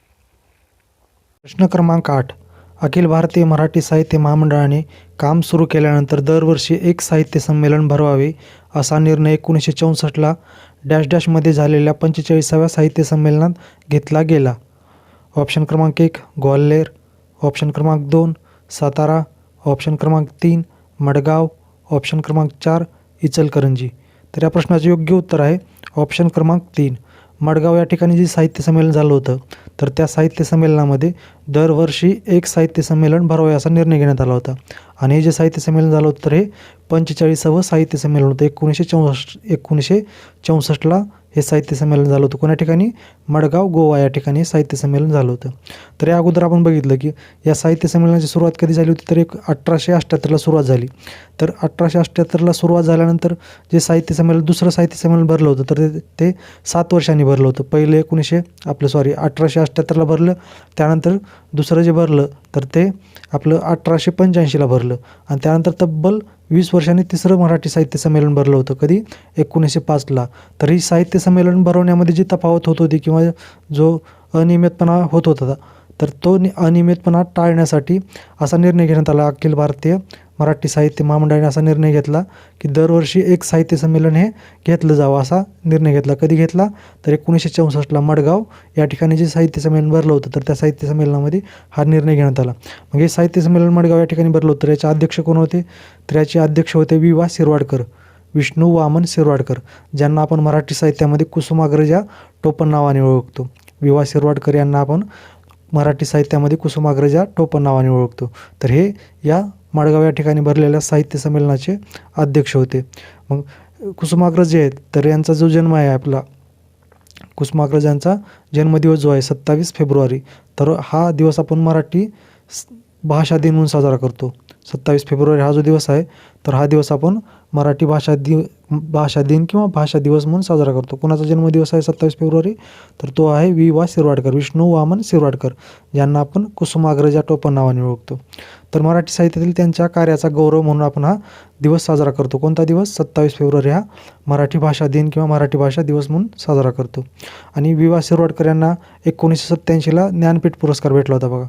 Speaker 1: प्रश्न क्रमांक 8. अखिल भारतीय मराठी साहित्य महामंडळाने काम सुरू केल्यानंतर दरवर्षी एक साहित्य संमेलन भरवावे असा निर्णय 1964ला मध्ये झालेल्या 45व्या साहित्य संमेलनात घेतला गेला. ऑप्शन क्रमांक 1 ग्वाल्हेर, ऑप्शन क्रमांक 2 सातारा, ऑप्शन क्रमांक 3 मडगाव, ऑप्शन क्रमांक 4 इचलकरंजी. तर या प्रश्नाचे योग्य उत्तर आहे ऑप्शन क्रमांक 3 मडगाव या ठिकाणी जे साहित्य संमेलन झालं होतं, तर त्या साहित्य संमेलनामध्ये दरवर्षी एक साहित्य संमेलन भरावे असा निर्णय घेण्यात आला होता. आणि हे जे साहित्य संमेलन झालं होतं तर हे 45वं साहित्य संमेलन होतं. 1964ला हे साहित्य संमेलन झालं होतं. कोणा ठिकाणी? मडगाव, गोवा या ठिकाणी साहित्य संमेलन झालं होतं. तर या अगोदर आपण बघितलं की या साहित्य संमेलनाची सुरुवात कधी झाली होती, तर 1878ला सुरुवात झाली. तर 1878ला सुरुवात झाल्यानंतर जे साहित्य संमेलन दुसरं साहित्य संमेलन भरलं होतं, तर ते 7 वर्षांनी भरलं होतं. पहिले 1878ला भरलं, त्यानंतर दुसरं जे भरलं तर ते आपलं 1885ला भरलं आणि त्यानंतर तब्बल 20 वर्षांनी तिसरं मराठी साहित्य संमेलन भरलं होतं. कधी? 1905ला. तर ही साहित्य संमेलन भरवण्यामध्ये जी तफावत होत होती किंवा जो अनियमितपणा होत होता, तर तो अनियमितपणा टाळण्यासाठी असा निर्णय घेण्यात आला. अखिल भारतीय मराठी साहित्य महामंडळाने असा निर्णय घेतला की दरवर्षी एक साहित्य संमेलन हे घेतलं जावं असा निर्णय घेतला. कधी घेतला? तर 1964ला मडगाव या ठिकाणी जे साहित्य संमेलन भरलं होतं, तर त्या साहित्य संमेलनामध्ये हा निर्णय घेण्यात आला. मग हे साहित्य संमेलन मडगाव या ठिकाणी भरलं होतं. तर याचे अध्यक्ष कोण होते? तर याचे अध्यक्ष होते वि.वा. शिरवाडकर, विष्णू वामन शिरवाडकर, ज्यांना आपण मराठी साहित्यामध्ये कुसुमाग्रज या टोपण नावाने ओळखतो. वि.वा. शिरवाडकर यांना आपण मराठी साहित्यामध्ये कुसुमाग्रज या टोपण नावाने ओळखतो. तर हे या मडगाव या ठिकाणी भरलेल्या साहित्य संमेलनाचे अध्यक्ष होते. मग कुसुमाग्रज जे आहेत, तर यांचा जो जन्म आहे आपला कुसुमाग्रज यांचा जन्मदिवस जो आहे 27 फेब्रुवारी, तर हा दिवस आपण मराठी भाषा दिन म्हणून साजरा करतो. 27 फेब्रुवारी हा जो दिवस आहे, तर हा दिवस आपण मराठी भाषा दिन किंवा भाषा दिवस म्हणून साजरा करतो. कोणाचा जन्मदिवस आहे 27 फेब्रुवारी? तर तो आहे वि.वा. शिरवाडकर, विष्णू वामन शिरवाडकर, ज्यांना आपण कुसुमाग्रज या टोपण नावाने ओळखतो. तर मराठी साहित्यातील त्यांच्या कार्याचा गौरव म्हणून आपण हा दिवस साजरा करतो. कोणता दिवस? 27 फेब्रुवारी हा मराठी भाषा दिन किंवा मराठी भाषा दिवस म्हणून साजरा करतो. आणि वि.वा. शिरवाडकर यांना 1987ला ज्ञानपीठ पुरस्कार भेटला होता बघा.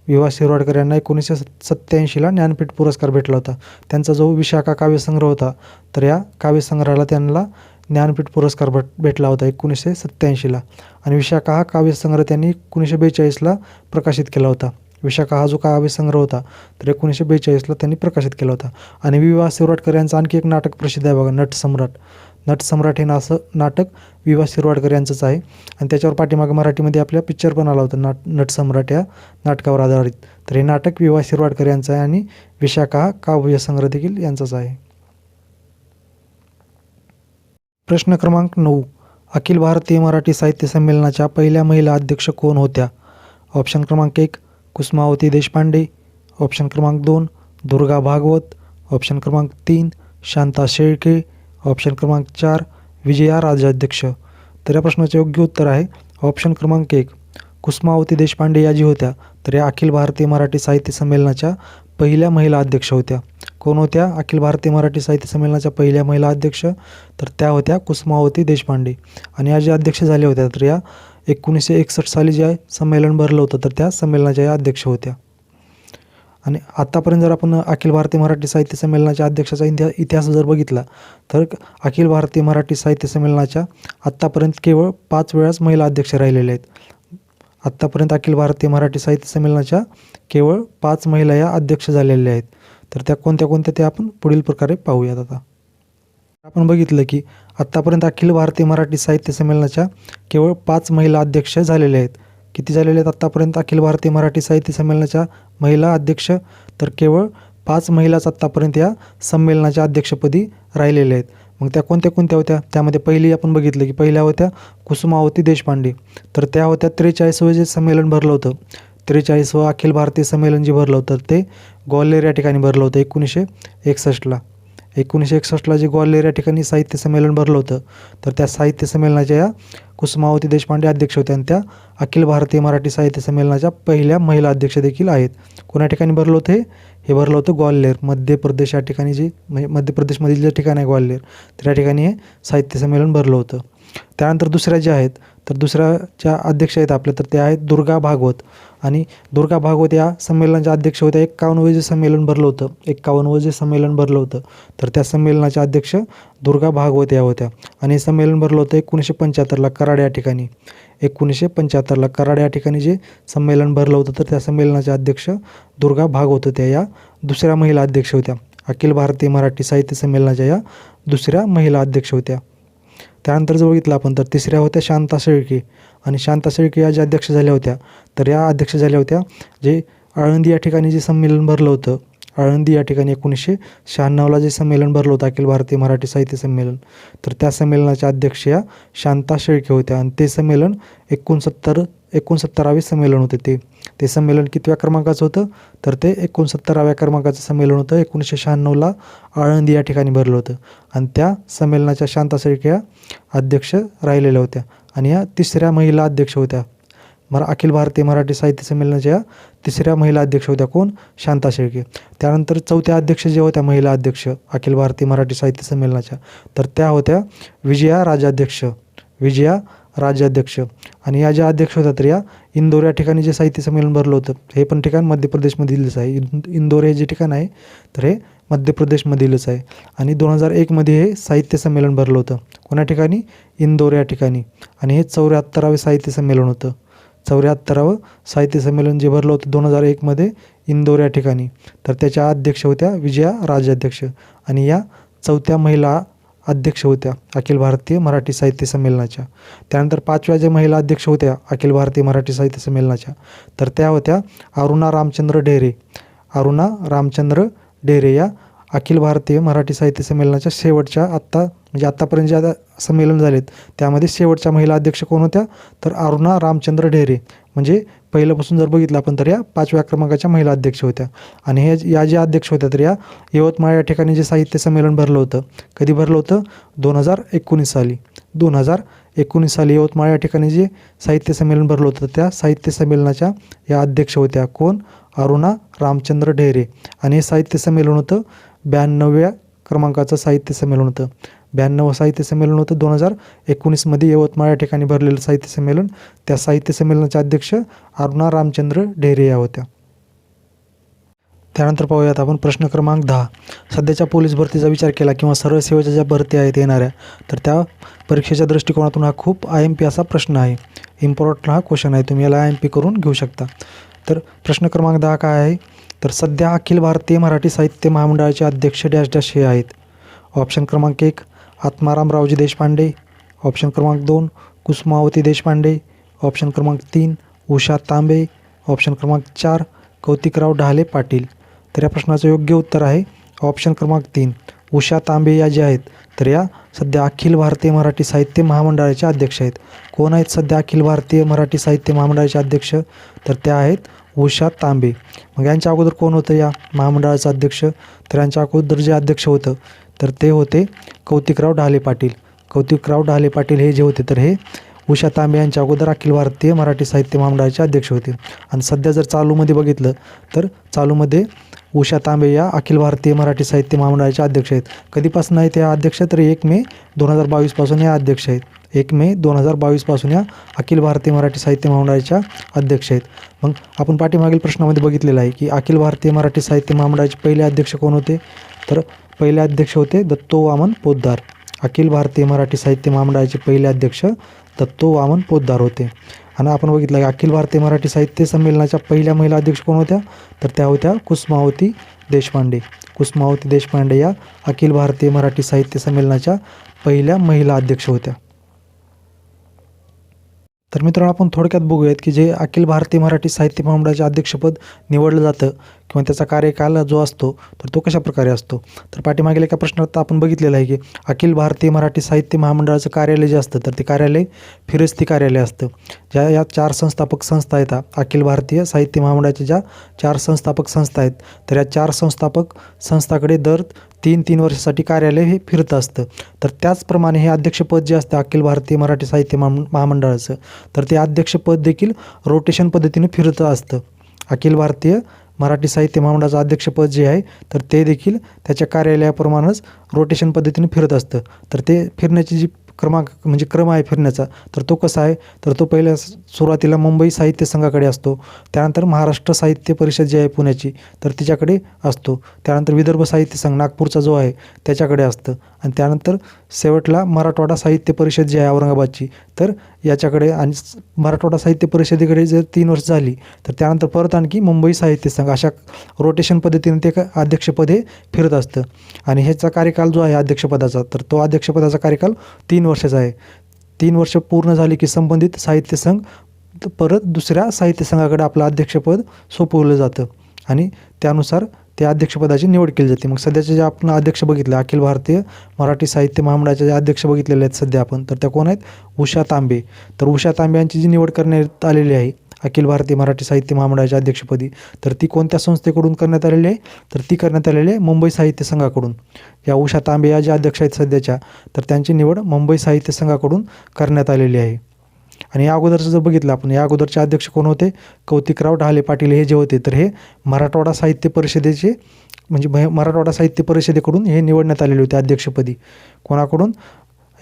Speaker 1: वि.वा. शिरवाडकर यांना 1987ला ज्ञानपीठ पुरस्कार भेटला होता. त्यांचा जो विशाखा काव्यसंग्रह होता, तर या काव्यसंग्रहाला त्यांना ज्ञानपीठ पुरस्कार भेटला होता 1987ला. आणि विशाखा हा काव्यसंग्रह त्यांनी 1942ला प्रकाशित केला होता. विशाखा हा जो काव्यसंग्रह होता, तर 1942ला त्यांनी प्रकाशित केला होता. आणि वि.वा. शिरवाडकर यांचं आणखी एक नाटक प्रसिद्ध आहे बघा, नटसम्राट. नटसम्राट हे नाटक वि.वा. शिरवाडकर यांचंच आहे. आणि त्याच्यावर पाठीमागे मराठीमध्ये आपल्या पिक्चर पण आला होता नटसम्राट या नाटकावर आधारित. तर हे नाटक वि.वा. शिरवाडकर यांचं आहे आणि विशाखा हा काव्यसंग्रह देखील यांचाच आहे. प्रश्न क्रमांक 9. अखिल भारतीय मराठी साहित्य संमेलनाच्या पहिल्या महिला अध्यक्ष कोण होत्या? ऑप्शन क्रमांक 1 कुसुमावती देशपांडे, ऑप्शन क्रमांक 2 दुर्गा भागवत, ऑप्शन क्रमांक 3 शांता शेळके, ऑप्शन क्रमांक 4 विजया राजाध्यक्ष. तर या प्रश्नाचे योग्य उत्तर आहे ऑप्शन क्रमांक 1 कुसुमावती देशपांडे या जी होत्या तर या अखिल भारतीय मराठी साहित्य संमेलनाच्या पहिल्या महिला अध्यक्ष होत्या. कोण होत्या अखिल भारतीय मराठी साहित्य संमेलनाच्या पहिल्या महिला अध्यक्ष? तर त्या होत्या कुसुमावती देशपांडे. आणि या ज्या अध्यक्ष झाल्या होत्या तर या 1961 साली जे संमेलन भरलं होतं तर त्या संमेलनाच्या या अध्यक्ष होत्या. आणि आत्तापर्यंत जर आपण अखिल भारतीय मराठी साहित्य संमेलनाच्या अध्यक्षाचा इतिहास जर बघितला तर अखिल भारतीय मराठी साहित्य संमेलनाच्या आत्तापर्यंत केवळ 5 वेळाच महिला अध्यक्ष राहिलेले आहेत. आत्तापर्यंत अखिल भारतीय मराठी साहित्य संमेलनाच्या केवळ 5 महिला या अध्यक्ष झालेल्या आहेत. तर त्या कोणत्या कोणत्या ते आपण पुढील प्रकारे पाहूयात. आता आपण बघितलं की आत्तापर्यंत अखिल भारतीय मराठी साहित्य संमेलनाच्या केवळ 5 महिला अध्यक्ष झालेल्या आहेत. किती झालेले आहेत आत्तापर्यंत अखिल भारतीय मराठी साहित्य संमेलनाच्या महिला अध्यक्ष? तर केवळ 5 महिलाच आत्तापर्यंत या संमेलनाच्या अध्यक्षपदी राहिलेल्या आहेत. मग त्या कोणत्या कोणत्या होत्या? त्यामध्ये पहिली आपण बघितलं की पहिल्या होत्या कुसुमावती देशपांडे. तर त्या होत्या 43वं जे संमेलन भरलं होतं 43वं अखिल भारतीय संमेलन जे भरलं होतं ते ग्वाल्हेर या ठिकाणी भरलं होतं 1961ला. 1961ला जे ग्वाल्हेर या ठिकाणी साहित्य संमेलन भरलं होतं तर त्या साहित्य संमेलनाच्या या कुसुमावती देशपांडे अध्यक्ष होत्या आणि त्या अखिल भारतीय मराठी साहित्य संमेलनाच्या पहिल्या महिला अध्यक्ष देखील आहेत. कोणा ठिकाणी भरलं होतं? हे भरलं होतं ग्वाल्हेर, मध्य प्रदेश या ठिकाणी, जे मध्य प्रदेशमधील जे ठिकाण आहे ग्वाल्हेर, तर या ठिकाणी हे साहित्य संमेलन भरलं होतं. त्यानंतर दुसऱ्या ज्या आहेत तर दुसऱ्या ज्या अध्यक्ष आहेत आपल्या तर त्या आहेत दुर्गा भागवत. आणि दुर्गा भागवत या संमेलनाच्या अध्यक्ष होत्या. 51वं जे संमेलन भरलं होतं 51वं जे संमेलन भरलं होतं तर त्या संमेलनाच्या अध्यक्ष दुर्गा भागवत या होत्या. आणि हे संमेलन भरलं होतं 1975ला कराड या ठिकाणी. 1975ला कराड या ठिकाणी जे संमेलन भरलं होतं तर त्या संमेलनाच्या अध्यक्ष दुर्गा भागवत होत्या. या दुसऱ्या महिला अध्यक्ष होत्या. अखिल भारतीय मराठी साहित्य संमेलनाच्या या दुसऱ्या महिला अध्यक्ष होत्या. त्यानंतर जर बघितलं आपण तर तिसऱ्या होत्या शांता शेळके. आणि शांता शेळके या ज्या अध्यक्ष झाल्या होत्या तर या अध्यक्ष झाल्या होत्या जे आळंदी या ठिकाणी जे संमेलन भरलं होतं, आळंदी या ठिकाणी 1996ला जे संमेलन भरलं होतं अखिल भारतीय मराठी साहित्य संमेलन, तर त्या संमेलनाच्या अध्यक्ष या शांता शेळके होत्या. आणि ते संमेलन 69वे संमेलन होते. ते संमेलन कितव्या क्रमांकाचं होतं? तर ते 69व्या क्रमांकाचं संमेलन होतं. 1996ला आळंदी या ठिकाणी भरलं होतं. आणि त्या संमेलनाच्या शांता शेळके या अध्यक्ष राहिलेल्या होत्या. आणि या तिसऱ्या महिला अध्यक्ष होत्या. अखिल भारतीय मराठी साहित्य संमेलनाच्या तिसऱ्या महिला अध्यक्ष होत्या. कोण? शांता शेळके. त्यानंतर चौथ्या अध्यक्ष जे होत्या महिला अध्यक्ष अखिल भारतीय मराठी साहित्य संमेलनाच्या तर त्या होत्या विजया राजाध्यक्ष. विजया राजाध्यक्ष. आणि या ज्या अध्यक्ष होत्या तर या इंदोर या ठिकाणी जे साहित्य संमेलन भरलं होतं हे पण ठिकाण मध्य प्रदेशमधीलच आहे. इंदोर हे जे ठिकाण आहे तर हे मध्य प्रदेशमधीलच आहे. आणि 2001मध्ये हे साहित्य संमेलन भरलं होतं. कोणा ठिकाणी? इंदोर या ठिकाणी. आणि हे 74वे साहित्य संमेलन होतं. 74वं साहित्य संमेलन जे भरलं होतं 2001मध्ये इंदोर या ठिकाणी. तर त्याच्या अध्यक्ष होत्या विजया राजाध्यक्ष. आणि या चौथ्या महिला अध्यक्ष होत्या अखिल भारतीय मराठी साहित्य संमेलनाच्या. त्यानंतर 5व्या ज्या महिला अध्यक्ष होत्या अखिल भारतीय मराठी साहित्य संमेलनाच्या तर त्या होत्या अरुणा रामचंद्र ढेरे. अरुणा रामचंद्र ढेरे या अखिल भारतीय मराठी साहित्य संमेलनाच्या शेवटच्या आत्तापर्यंत जे आता संमेलन झालेत त्यामध्ये शेवटच्या महिला अध्यक्ष कोण होत्या? तर अरुणा रामचंद्र ढेरे. म्हणजे पहिल्यापासून जर बघितलं आपण तर या 5व्या क्रमांकाच्या महिला अध्यक्ष होत्या. आणि या ज्या अध्यक्ष होत्या तर या यवतमाळ या ठिकाणी जे साहित्य संमेलन भरलं होतं, कधी भरलं होतं? 2019 साली. 2019 साली यवतमाळ या ठिकाणी जे साहित्य संमेलन भरलं होतं त्या साहित्य संमेलनाच्या या अध्यक्ष होत्या. कोण? अरुणा रामचंद्र ढेरे. आणि हे साहित्य संमेलन होतं 92व्या क्रमांकाचं साहित्य संमेलन होतं. 92वं साहित्य संमेलन होतं 2019मध्ये यवतमाळ या ठिकाणी भरलेलं साहित्य संमेलन. त्या साहित्य संमेलनाचे अध्यक्ष अरुणा रामचंद्र ढेरे या होत्या. त्यानंतर पाहूयात आपण प्रश्न क्रमांक 10. सध्याच्या पोलीस भरतीचा विचार केला किंवा सरळ सेवेच्या ज्या भरती आहेत येणाऱ्या तर त्या परीक्षेच्या दृष्टिकोनातून हा खूप IMP असा प्रश्न आहे. इम्पॉर्टंट हा क्वेश्चन आहे. तुम्ही याला IMP करून घेऊ शकता. तर प्रश्न क्रमांक 10 काय आहे? तर सध्या अखिल भारतीय मराठी साहित्य महामंडळाचे अध्यक्ष डॅश डॅश हे आहेत. ऑप्शन क्रमांक 1 आत्मारामरावजी देशपांडे. ऑप्शन क्रमांक 2 कुसुमावती देशपांडे. ऑप्शन क्रमांक 3 उषा तांबे. ऑप्शन क्रमांक 4 कौतिकराव ढाले पाटील. तर या प्रश्नाचं योग्य उत्तर आहे ऑप्शन क्रमांक 3 उषा तांबे या ज्या आहेत तर या सध्या अखिल भारतीय मराठी साहित्य महामंडळाचे अध्यक्ष आहेत. कोण आहेत सध्या अखिल भारतीय मराठी साहित्य महामंडळाचे अध्यक्ष? तर त्या आहेत उषा तांबे. मग यांच्या अगोदर कोण होतं या महामंडळाचं अध्यक्ष? तर यांच्या अगोदर जे अध्यक्ष होतं तर ते होते कौतिकराव ढाले पाटील. कौतिकराव ढाले पाटील हे जे होते तर हे उषा तांबे यांच्या अगोदर अखिल भारतीय मराठी साहित्य महामंडळाचे अध्यक्ष होते. आणि सध्या जर चालूमध्ये बघितलं तर चालूमध्ये उषा तांबे या अखिल भारतीय मराठी साहित्य महामंडळाचे अध्यक्ष आहेत. कधीपासून आहेत या अध्यक्ष? तर 1 मे 2022 पासून या अध्यक्ष आहेत. 1 मे 2022 पासून या अखिल भारतीय मराठी साहित्य महामंडळाच्या अध्यक्ष आहेत. मग आपण पाठीमागील प्रश्नामध्ये बघितलेलं आहे की अखिल भारतीय मराठी साहित्य महामंडळाचे पहिले अध्यक्ष कोण होते? तर पहिले अध्यक्ष होते दत्तो वामन पोद्दार. अखिल भारतीय मराठी साहित्य महामंडळाचे पहिले अध्यक्ष दत्तो वामन पोद्दार होते. आणि आपण बघितलं की अखिल भारतीय मराठी साहित्य संमेलनाच्या पहिल्या महिला अध्यक्ष कोण होत्या? तर त्या होत्या कुसुमावती देशपांडे. कुसुमावती देशपांडे या अखिल भारतीय मराठी साहित्य संमेलनाच्या पहिल्या महिला अध्यक्ष होत्या. तर मित्रांनो, आपण थोडक्यात बघूयात की जे अखिल भारतीय मराठी साहित्य महामंडळाचे अध्यक्षपद निवडलं जातं किंवा त्याचा कार्यकाल जो असतो तर तो कशा प्रकारे असतो. तर पाठीमागील एका प्रश्नात आपण बघितलेलं आहे की अखिल भारतीय मराठी साहित्य महामंडळाचं कार्यालय जे असतं तर ते कार्यालय फिरस्ती कार्यालय असतं. या 4 संस्थापक संस्था आहेत. अखिल भारतीय साहित्य महामंडळाच्या ज्या 4 संस्थापक संस्था आहेत तर या 4 संस्थापक संस्थाकडे दर 3 वर्षासाठी कार्यालय हे फिरत असतं. तर त्याचप्रमाणे हे अध्यक्षपद जे असतं अखिल भारतीय मराठी साहित्य महामंडळाचं तर ते अध्यक्षपद देखील रोटेशन पद्धतीने फिरत असतं. अखिल भारतीय मराठी साहित्य महामंडळाचं अध्यक्षपद जे आहे तर ते देखील त्याच्या कार्यालयाप्रमाणेच रोटेशन पद्धतीने फिरत असतं. तर ते फिरण्याची जी क्रम आहे फिरण्याचा तर तो कसा आहे? तर तो पहिल्या सुरुवातीला मुंबई साहित्य संघाकडे असतो. त्यानंतर महाराष्ट्र साहित्य परिषद जी आहे पुण्याची तर तिच्याकडे असतो. त्यानंतर विदर्भ साहित्य संघ नागपूरचा जो आहे त्याच्याकडे असतं. आणि त्यानंतर शेवटला मराठवाडा साहित्य परिषद जी आहे औरंगाबादची तर याच्याकडे. आणि मराठवाडा साहित्य परिषदेकडे जर 3 वर्ष झाली तर त्यानंतर परत आणखी मुंबई साहित्य संघ अशा रोटेशन पद्धतीने ते अध्यक्षपद हे फिरत असतं. आणि ह्याचा कार्यकाल जो आहे अध्यक्षपदाचा तर तो अध्यक्षपदाचा कार्यकाल 3 वर्षाचा आहे. 3 वर्ष पूर्ण झाली की संबंधित साहित्य संघ परत दुसऱ्या साहित्य संघाकडे आपलं अध्यक्षपद सोपवलं जातं आणि त्यानुसार त्या अध्यक्षपदाची निवड केली जाते. मग सध्याचे जे आपण अध्यक्ष बघितले अखिल भारतीय मराठी साहित्य महामंडळाचे जे अध्यक्ष बघितलेले आहेत सध्या आपण तर त्या कोण आहेत? उषा तांबे. तर उषा तांबे यांची जी निवड करण्यात आलेली आहे अखिल भारतीय मराठी साहित्य महामंडळाच्या अध्यक्षपदी तर ती कोणत्या संस्थेकडून करण्यात आलेली आहे? तर ती करण्यात आलेली आहे मुंबई साहित्य संघाकडून. या उषा तांबे या ज्या अध्यक्ष आहेत सध्याच्या तर त्यांची निवड मुंबई साहित्य संघाकडून करण्यात आलेली आहे. आणि या अगोदरचं जर बघितलं आपण या अगोदरचे अध्यक्ष कोण होते? कौतिकराव ढाले पाटील हे जे होते तर हे मराठवाडा साहित्य परिषदेचे म्हणजे मराठवाडा साहित्य परिषदेकडून हे निवडण्यात आलेले होते अध्यक्षपदी. कोणाकडून?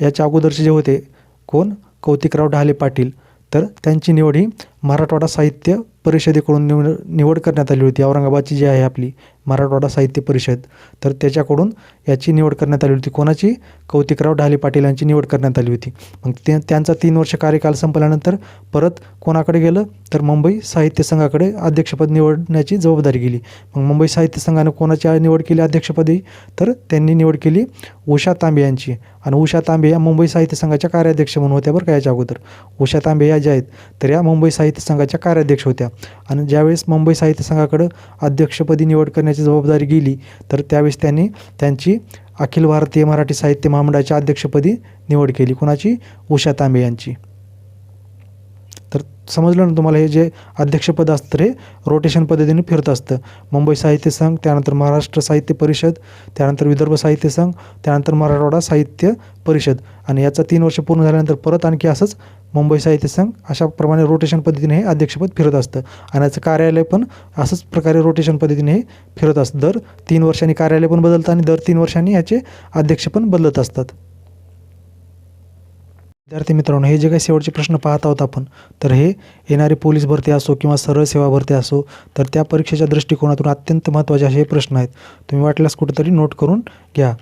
Speaker 1: याच्या अगोदरचे जे होते कोण? कौतिकराव ढाले पाटील. तर त्यांची निवड ही मराठवाडा साहित्य परिषदेकडून निवड करण्यात आली होती. औरंगाबादची जी आहे आपली मराठवाडा साहित्य परिषद तर त्याच्याकडून याची निवड करण्यात आली होती. कोणाची? कौतिकराव ढाले पाटील यांची निवड करण्यात आली होती. मग त्यांचा 3 वर्ष कार्यकाल संपल्यानंतर परत कोणाकडे गेलं? तर मुंबई साहित्य संघाकडे अध्यक्षपद निवडण्याची जबाबदारी गेली. मग मुंबई साहित्य संघाने कोणाची निवड केली अध्यक्षपदी? तर त्यांनी निवड केली उषा तांबे यांची. आणि उषा तांबे या मुंबई साहित्य संघाच्या कार्याध्यक्ष म्हणून होत्या बरं का याच्या अगोदर. उषा तांबे या ज्या आहेत तर या मुंबई साहित्य संघाच्या कार्याध्यक्ष होत्या. आणि ज्यावेळेस मुंबई साहित्य संघाकडं अध्यक्षपदी निवड करण्याची जबाबदारी गेली तर त्यावेळेस त्यांनी त्यांची अखिल भारतीय मराठी साहित्य महामंडळाच्या अध्यक्षपदी निवड केली. कोणाची? उषा तांबे यांची. तर समजलं ना तुम्हाला? हे जे अध्यक्षपद असतं हे रोटेशन पद्धतीने फिरत असतं. मुंबई साहित्य संघ, त्यानंतर महाराष्ट्र साहित्य परिषद, त्यानंतर विदर्भ साहित्य संघ, त्यानंतर मराठवाडा साहित्य परिषद. आणि याचा 3 वर्ष पूर्ण झाल्यानंतर परत आणखी असंच मुंबई साहित्य संघ अशा प्रमाणे रोटेशन पद्धतीने हे अध्यक्षपद फिरत असतं. आणि याचं कार्यालय पण असंच प्रकारे रोटेशन पद्धतीने हे फिरत असतं. दर 3 वर्षांनी कार्यालय पण बदलतं आणि दर 3 वर्षांनी याचे अध्यक्ष पण बदलत असतात. विद्यार्थी मित्रांनो, हे जे काही शेवटचे प्रश्न पाहत आहोत आपण तर हे येणारी पोलीस भरती असो किंवा सरळ सेवा भरती असो तर त्या परीक्षेच्या दृष्टिकोनातून अत्यंत महत्त्वाचे असे हे प्रश्न आहेत. तुम्ही वाटल्यास कुठेतरी नोट करून घ्या.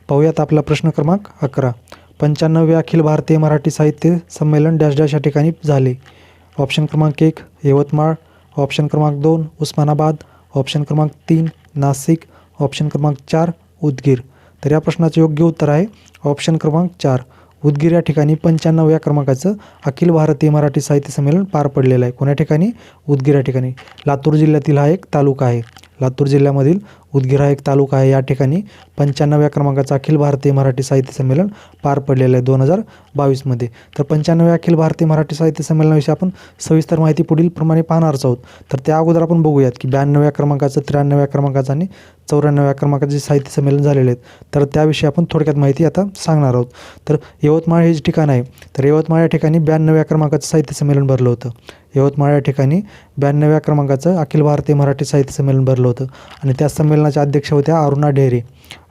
Speaker 1: पाहूयात आपला प्रश्न क्रमांक 11. 95वे अखिल भारतीय मराठी साहित्य संमेलन डॅश डॅश या ठिकाणी झाले. ऑप्शन क्रमांक 1 यवतमाळ, ऑप्शन क्रमांक 2 उस्मानाबाद, ऑप्शन क्रमांक 3 नाशिक, ऑप्शन क्रमांक 4 उदगीर. तर या प्रश्नाचं योग्य उत्तर आहे ऑप्शन क्रमांक 4 उदगीर या ठिकाणी 95व्या क्रमांकाचं अखिल भारतीय मराठी साहित्य संमेलन पार पडलेलं आहे. कोण्या ठिकाणी? उदगीर या ठिकाणी. लातूर जिल्ह्यातील हा एक तालुका आहे. लातूर जिल्ह्यामधील उदगीर हा एक तालुका आहे. या ठिकाणी 95व्या क्रमांकाचं अखिल भारतीय मराठी साहित्य संमेलन पार पडलेलं आहे 2022मध्ये. तर 95व्या अखिल भारतीय मराठी साहित्य संमेलनाविषयी आपण सविस्तर माहिती पुढील प्रमाणे पाहणारच आहोत. तर त्या अगोदर आपण बघूयात की 92व्या क्रमांकाचं, 93व्या क्रमांकाचं आणि 94व्या क्रमांकाचे जे साहित्य संमेलन झालेले आहेत, तर त्याविषयी आपण थोडक्यात माहिती आता सांगणार आहोत. तर यवतमाळ हे जे ठिकाण आहे, तर यवतमाळ या ठिकाणी 92व्या क्रमांकाचं साहित्य संमेलन भरलं होतं. यवतमाळ या ठिकाणी 92व्या क्रमांकाचं अखिल भारतीय मराठी साहित्य संमेलन भरलं होतं आणि त्या संमेलनाच्या अध्यक्ष होत्या अरुणा ढेरे.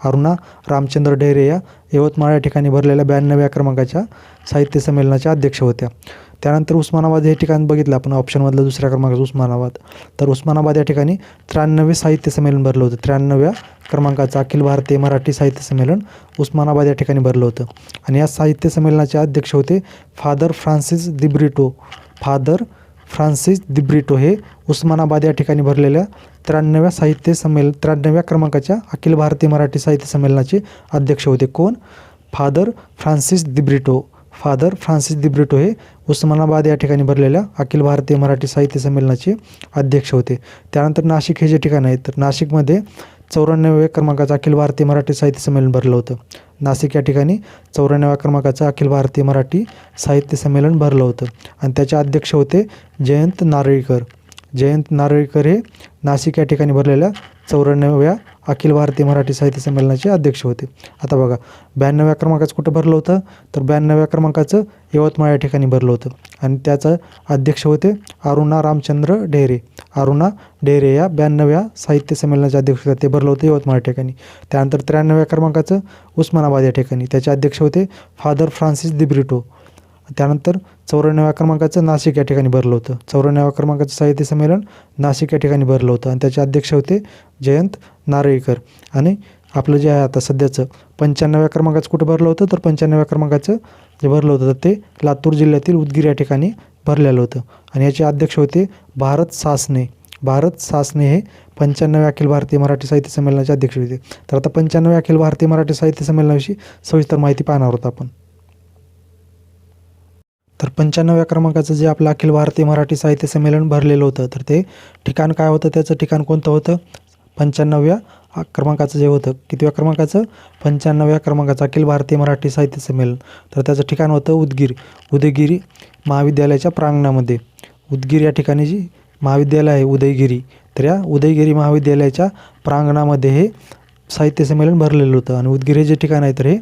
Speaker 1: अरुणा रामचंद्र ढेरे या यवतमाळ या ठिकाणी भरलेल्या 92व्या क्रमांकाच्या साहित्य संमेलनाच्या अध्यक्ष होत्या. त्यानंतर उस्मानाबाद हे ठिकाण बघितलं आपण, ऑप्शनमधलं दुसऱ्या क्रमांकाचं उस्मानाबाद. तर उस्मानाबाद या ठिकाणी 93वे साहित्य संमेलन भरलं होतं. 93व्या क्रमांकाचं अखिल भारतीय मराठी साहित्य संमेलन उस्मानाबाद या ठिकाणी भरलं होतं आणि या साहित्य संमेलनाचे अध्यक्ष होते फादर फ्रान्सिस दिब्रिटो. फादर फ्रान्सिस दिब्रिटो हे उस्मानाबाद या ठिकाणी भरलेल्या 93व्या क्रमांकाच्या अखिल भारतीय मराठी साहित्य संमेलनाचे अध्यक्ष होते. कोण? फादर फ्रान्सिस दिब्रिटो. फादर फ्रान्सिस दिब्रिटो हे उस्मानाबाद या ठिकाणी भरलेल्या अखिल भारतीय मराठी साहित्य संमेलनाचे अध्यक्ष होते. त्यानंतर नाशिक हे जे ठिकाण आहे, तर नाशिकमध्ये 94व्या क्रमांकाचं अखिल भारतीय मराठी साहित्य संमेलन भरलं होतं. नाशिक या ठिकाणी 94व्या क्रमांकाचं अखिल भारतीय मराठी साहित्य संमेलन भरलं होतं आणि त्याचे अध्यक्ष होते जयंत नारळीकर. जयंत नारळीकर हे नाशिक या ठिकाणी भरलेल्या 94व्या अखिल भारतीय मराठी साहित्य संमेलनाचे अध्यक्ष होते. आता बघा 92व्या क्रमांकाचं कुठं भरलं होतं, तर 92व्या क्रमांकाचं यवतमाळ या ठिकाणी भरलं होतं आणि त्याचं अध्यक्ष होते अरुणा रामचंद्र ढेरे. अरुणा ढेरे या 92व्या साहित्य संमेलनाचे अध्यक्ष होते, ते भरलं होतं यवतमाळ या ठिकाणी. त्यानंतर 93व्या क्रमांकाचं उस्मानाबाद या ठिकाणी, त्याचे अध्यक्ष होते फादर फ्रान्सिस दिब्रिटो. त्यानंतर 94व्या क्रमांकाचं नाशिक या ठिकाणी भरलं होतं. 94व्या क्रमांकाचं साहित्य संमेलन नाशिक या ठिकाणी भरलं होतं आणि त्याचे अध्यक्ष होते जयंत नारळीकर. आणि आपलं जे आहे आता सध्याचं 95व्या क्रमांकाचं कुठं भरलं होतं, तर 95व्या क्रमांकाचं जे भरलं होतं तर ते लातूर जिल्ह्यातील उदगीर या ठिकाणी भरलेलं होतं आणि याचे अध्यक्ष होते भारत सासने. भारत सासने हे 95व्या अखिल भारतीय मराठी साहित्य संमेलनाचे अध्यक्ष होते. तर आता 95व्या अखिल भारतीय मराठी साहित्य संमेलनाविषयी सविस्तर माहिती पाहणार आहोत आपण. तर 95व्या क्रमांकाचं जे आपलं अखिल भारतीय मराठी साहित्य संमेलन भरलेलं होतं, तर ते ठिकाण काय होतं, त्याचं ठिकाण कोणतं होतं? 95व्या क्रमांकाचं जे होतं, कितव्या क्रमांकाचं? 95व्या क्रमांकाचं अखिल भारतीय मराठी साहित्य संमेलन. तर त्याचं ठिकाण होतं उदगीर. उदयगिरी महाविद्यालयाच्या प्रांगणामध्ये. उदगीर या ठिकाणी जी महाविद्यालय आहे उदयगिरी, तर या उदयगिरी महाविद्यालयाच्या प्रांगणामध्ये हे साहित्य संमेलन भरलेलं होतं आणि उदगीर हे जे ठिकाण आहे, तर हे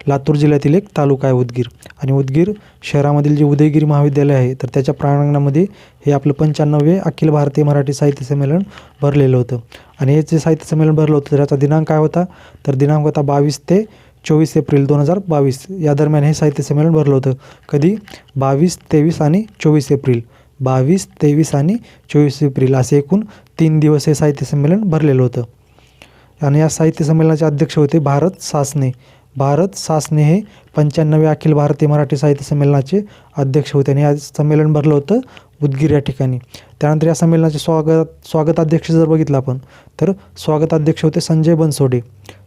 Speaker 1: लातूर जिल्ह्यातील एक तालुका आहे उदगीर आणि उदगीर शहरामधील जे उदयगिरी महाविद्यालय आहे, तर त्याच्या प्रांगणामध्ये हे आपलं 95वे अखिल भारतीय मराठी साहित्य संमेलन भरलेलं होतं. आणि हे जे साहित्य संमेलन भरलं होतं, तर त्याचा दिनांक काय होता, तर दिनांक होता 22 ते 24 एप्रिल 2022 या दरम्यान हे साहित्य संमेलन भरलं होतं. कधी? 22, 23 आणि 24 एप्रिल. 22, 23 आणि 24 एप्रिल असे एकूण 3 दिवस हे साहित्य संमेलन भरलेलं होतं आणि या साहित्य संमेलनाचे अध्यक्ष होते भारत सासने. भारत सासने हे 95व्या अखिल भारतीय मराठी साहित्य संमेलनाचे अध्यक्ष होते आणि या संमेलन भरलं होतं उदगीर या ठिकाणी. त्यानंतर या संमेलनाचे स्वागताध्यक्ष जर बघितलं आपण, तर स्वागताध्यक्ष होते संजय बनसोडे.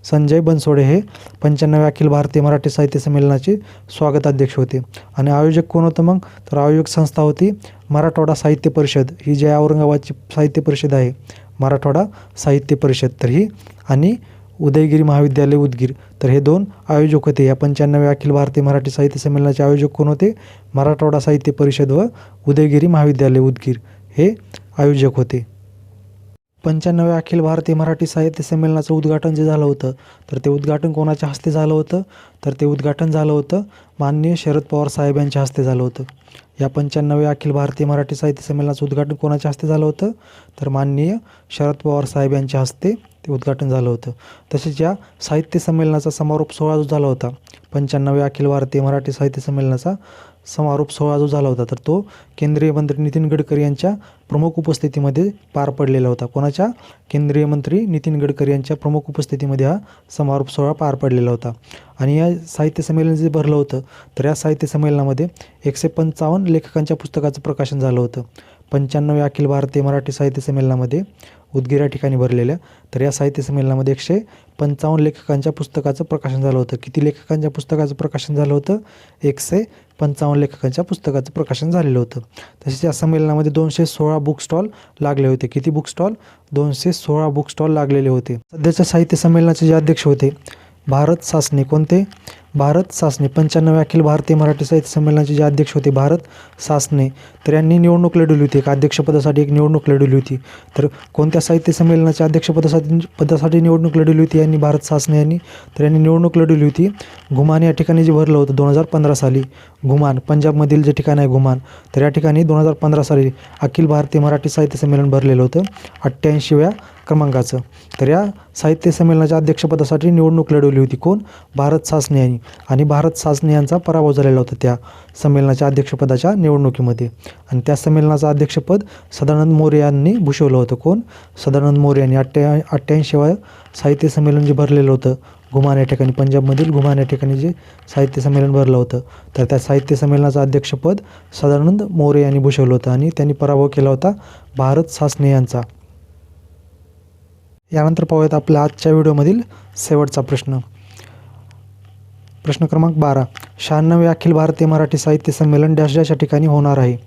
Speaker 1: संजय बनसोडे हे 95व्या अखिल भारतीय मराठी साहित्य संमेलनाचे स्वागताध्यक्ष होते आणि आयोजक कोण होतं मग, तर आयोजक संस्था होती मराठवाडा साहित्य परिषद. ही जी औरंगाबादची साहित्य परिषद आहे, मराठवाडा साहित्य परिषद, तर ही आणि उदयगिरी महाविद्यालय उदगीर, तर हे 2 आयोजक होते. या 95व्या अखिल भारतीय मराठी साहित्य संमेलनाचे आयोजक कोण होते? मराठवाडा साहित्य परिषद व उदयगिरी महाविद्यालय उदगीर हे आयोजक होते. 95व्या अखिल भारतीय मराठी साहित्य संमेलनाचं उद्घाटन जे झालं होतं, तर ते उद्घाटन कोणाच्या हस्ते झालं होतं, तर ते उद्घाटन झालं होतं माननीय शरद पवार साहेब यांच्या हस्ते झालं होतं. या 95व्या अखिल भारतीय मराठी साहित्य संमेलनाचं उद्घाटन कोणाच्या हस्ते झालं होतं, तर माननीय शरद पवार साहेब यांच्या हस्ते ते उद्घाटन झालं होतं. तसेच या साहित्य संमेलनाचा समारोप सोहळा जो झाला होता, 95व्या अखिल भारतीय मराठी साहित्य संमेलनाचा समारोप सोहळा जो झाला होता, तर तो केंद्रीय मंत्री नितीन गडकरी यांच्या प्रमुख उपस्थितीमध्ये पार पडलेला होता. कोणाच्या? केंद्रीय मंत्री नितीन गडकरी यांच्या प्रमुख उपस्थितीमध्ये हा समारोप सोहळा पार पडलेला होता. आणि या साहित्य संमेलन जे भरलं होतं, तर या साहित्य संमेलनामध्ये 155 लेखकांच्या पुस्तकाचं प्रकाशन झालं होतं. 95व्या अखिल भारतीय मराठी साहित्य संमेलनामध्ये उदगीर या ठिकाणी भरलेल्या. तर या साहित्य संमेलनामध्ये 155 लेखकांच्या पुस्तकाचं प्रकाशन झालं होतं. किती लेखकांच्या पुस्तकाचं प्रकाशन झालं होतं? 155 लेखकांच्या पुस्तकाचं प्रकाशन झालेलं होतं. तसेच या संमेलनामध्ये 216 बुक स्टॉल लागले होते. किती बुक स्टॉल? 216 बुक स्टॉल लागलेले होते. सध्याच्या साहित्य संमेलनाचे जे अध्यक्ष होते भारत सासणे. कोणते? भारत सासणे. 95व्या अखिल भारतीय मराठी साहित्य संमेलनाचे जे अध्यक्ष होते भारत सासणे. तर यांनी निवडणूक लढवली होती. एक अध्यक्षपदासाठी एक निवडणूक लढवली होती. तर कोणत्या साहित्य संमेलनाच्या अध्यक्षपदासाठी निवडणूक लढवली होती यांनी? भारत सासणे यांनी. तर यांनी निवडणूक लढवली होती घुमान या ठिकाणी जे भरलं होतं 2015 साली. घुमान, पंजाबमधील जे ठिकाण आहे घुमान, तर या ठिकाणी 2015 साली अखिल भारतीय मराठी साहित्य संमेलन भरलेलं होतं 88व्या क्रमांकाचं. तर या साहित्य संमेलनाच्या अध्यक्षपदासाठी निवडणूक लढवली होती. कोण? भारत सासणे यांनी. आणि भारत सासणे यांचा पराभव झालेला होता त्या संमेलनाच्या अध्यक्षपदाच्या निवडणुकीमध्ये. आणि त्या संमेलनाचं अध्यक्षपद सदानंद मोरे यांनी भूषवलं होतं. कोण? सदानंद मोरे यांनी. 88व्या साहित्य संमेलन जे भरलेलं होतं घुमान या ठिकाणी, पंजाबमधील घुमान या ठिकाणी जे साहित्य संमेलन भरलं होतं, तर त्या साहित्य संमेलनाचं अध्यक्षपद सदानंद मोरे यांनी भूषवलं होतं आणि त्यांनी पराभव केला होता भारत सासणे यांचा. यानंतर पाहूयात आपल्या आजच्या व्हिडिओमधील शेवटचा प्रश्न. प्रश्न क्रमांक 12. 96वे अखिल भारतीय मराठी साहित्य संमेलन डॅश डॅश या ठिकाणी होणार आहे.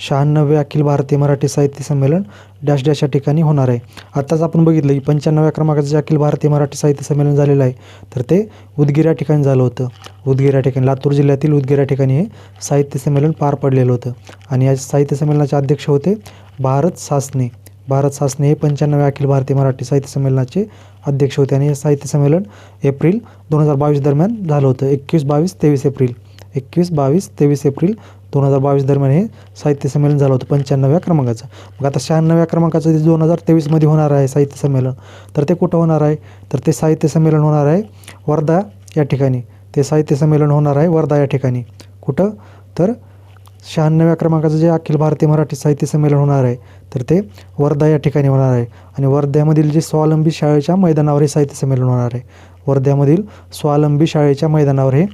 Speaker 1: 96वे अखिल भारतीय मराठी साहित्य संमेलन डॅश डॅश या ठिकाणी होणार आहे. आत्ताच आपण बघितलं की 95व्या क्रमांकाचं जे अखिल भारतीय मराठी साहित्य संमेलन झालेलं आहे तर ते उदगीर या ठिकाणी झालं होतं. उदगीर या ठिकाणी, लातूर जिल्ह्यातील उदगीर या ठिकाणी हे साहित्य संमेलन पार पडलेलं होतं. आणि या साहित्य संमेलनाचे अध्यक्ष होते भारत सासणे. भारत सासणे हे 95व्या अखिल भारतीय मराठी साहित्य संमेलनाचे अध्यक्ष होते. आणि हे साहित्य संमेलन एप्रिल 2022 दरम्यान झालं होतं. 21, 22, 23 एप्रिल 21, 22, 23 एप्रिल 2022 दरम्यान हे साहित्य संमेलन झालं होतं 95व्या क्रमांकाचं. मग आता 96व्या क्रमांकाचं जे 2023मध्ये होणार आहे साहित्य संमेलन, तर ते कुठं होणार आहे? तर ते साहित्य संमेलन होणार आहे वर्धा या ठिकाणी. ते साहित्य संमेलन होणार आहे वर्धा या ठिकाणी. कुठं? तर 96व्या क्रमांकाचं जे अखिल भारतीय मराठी साहित्य संमेलन होणार आहे तर ते वर्धा या ठिकाणी होणार आहे. आणि वर्ध्यामधील जे स्वावलंबी शाळेच्या मैदानावर हे साहित्य संमेलन होणार आहे. वर्ध्यामधील स्वावलंबी शाळेच्या मैदानावर हे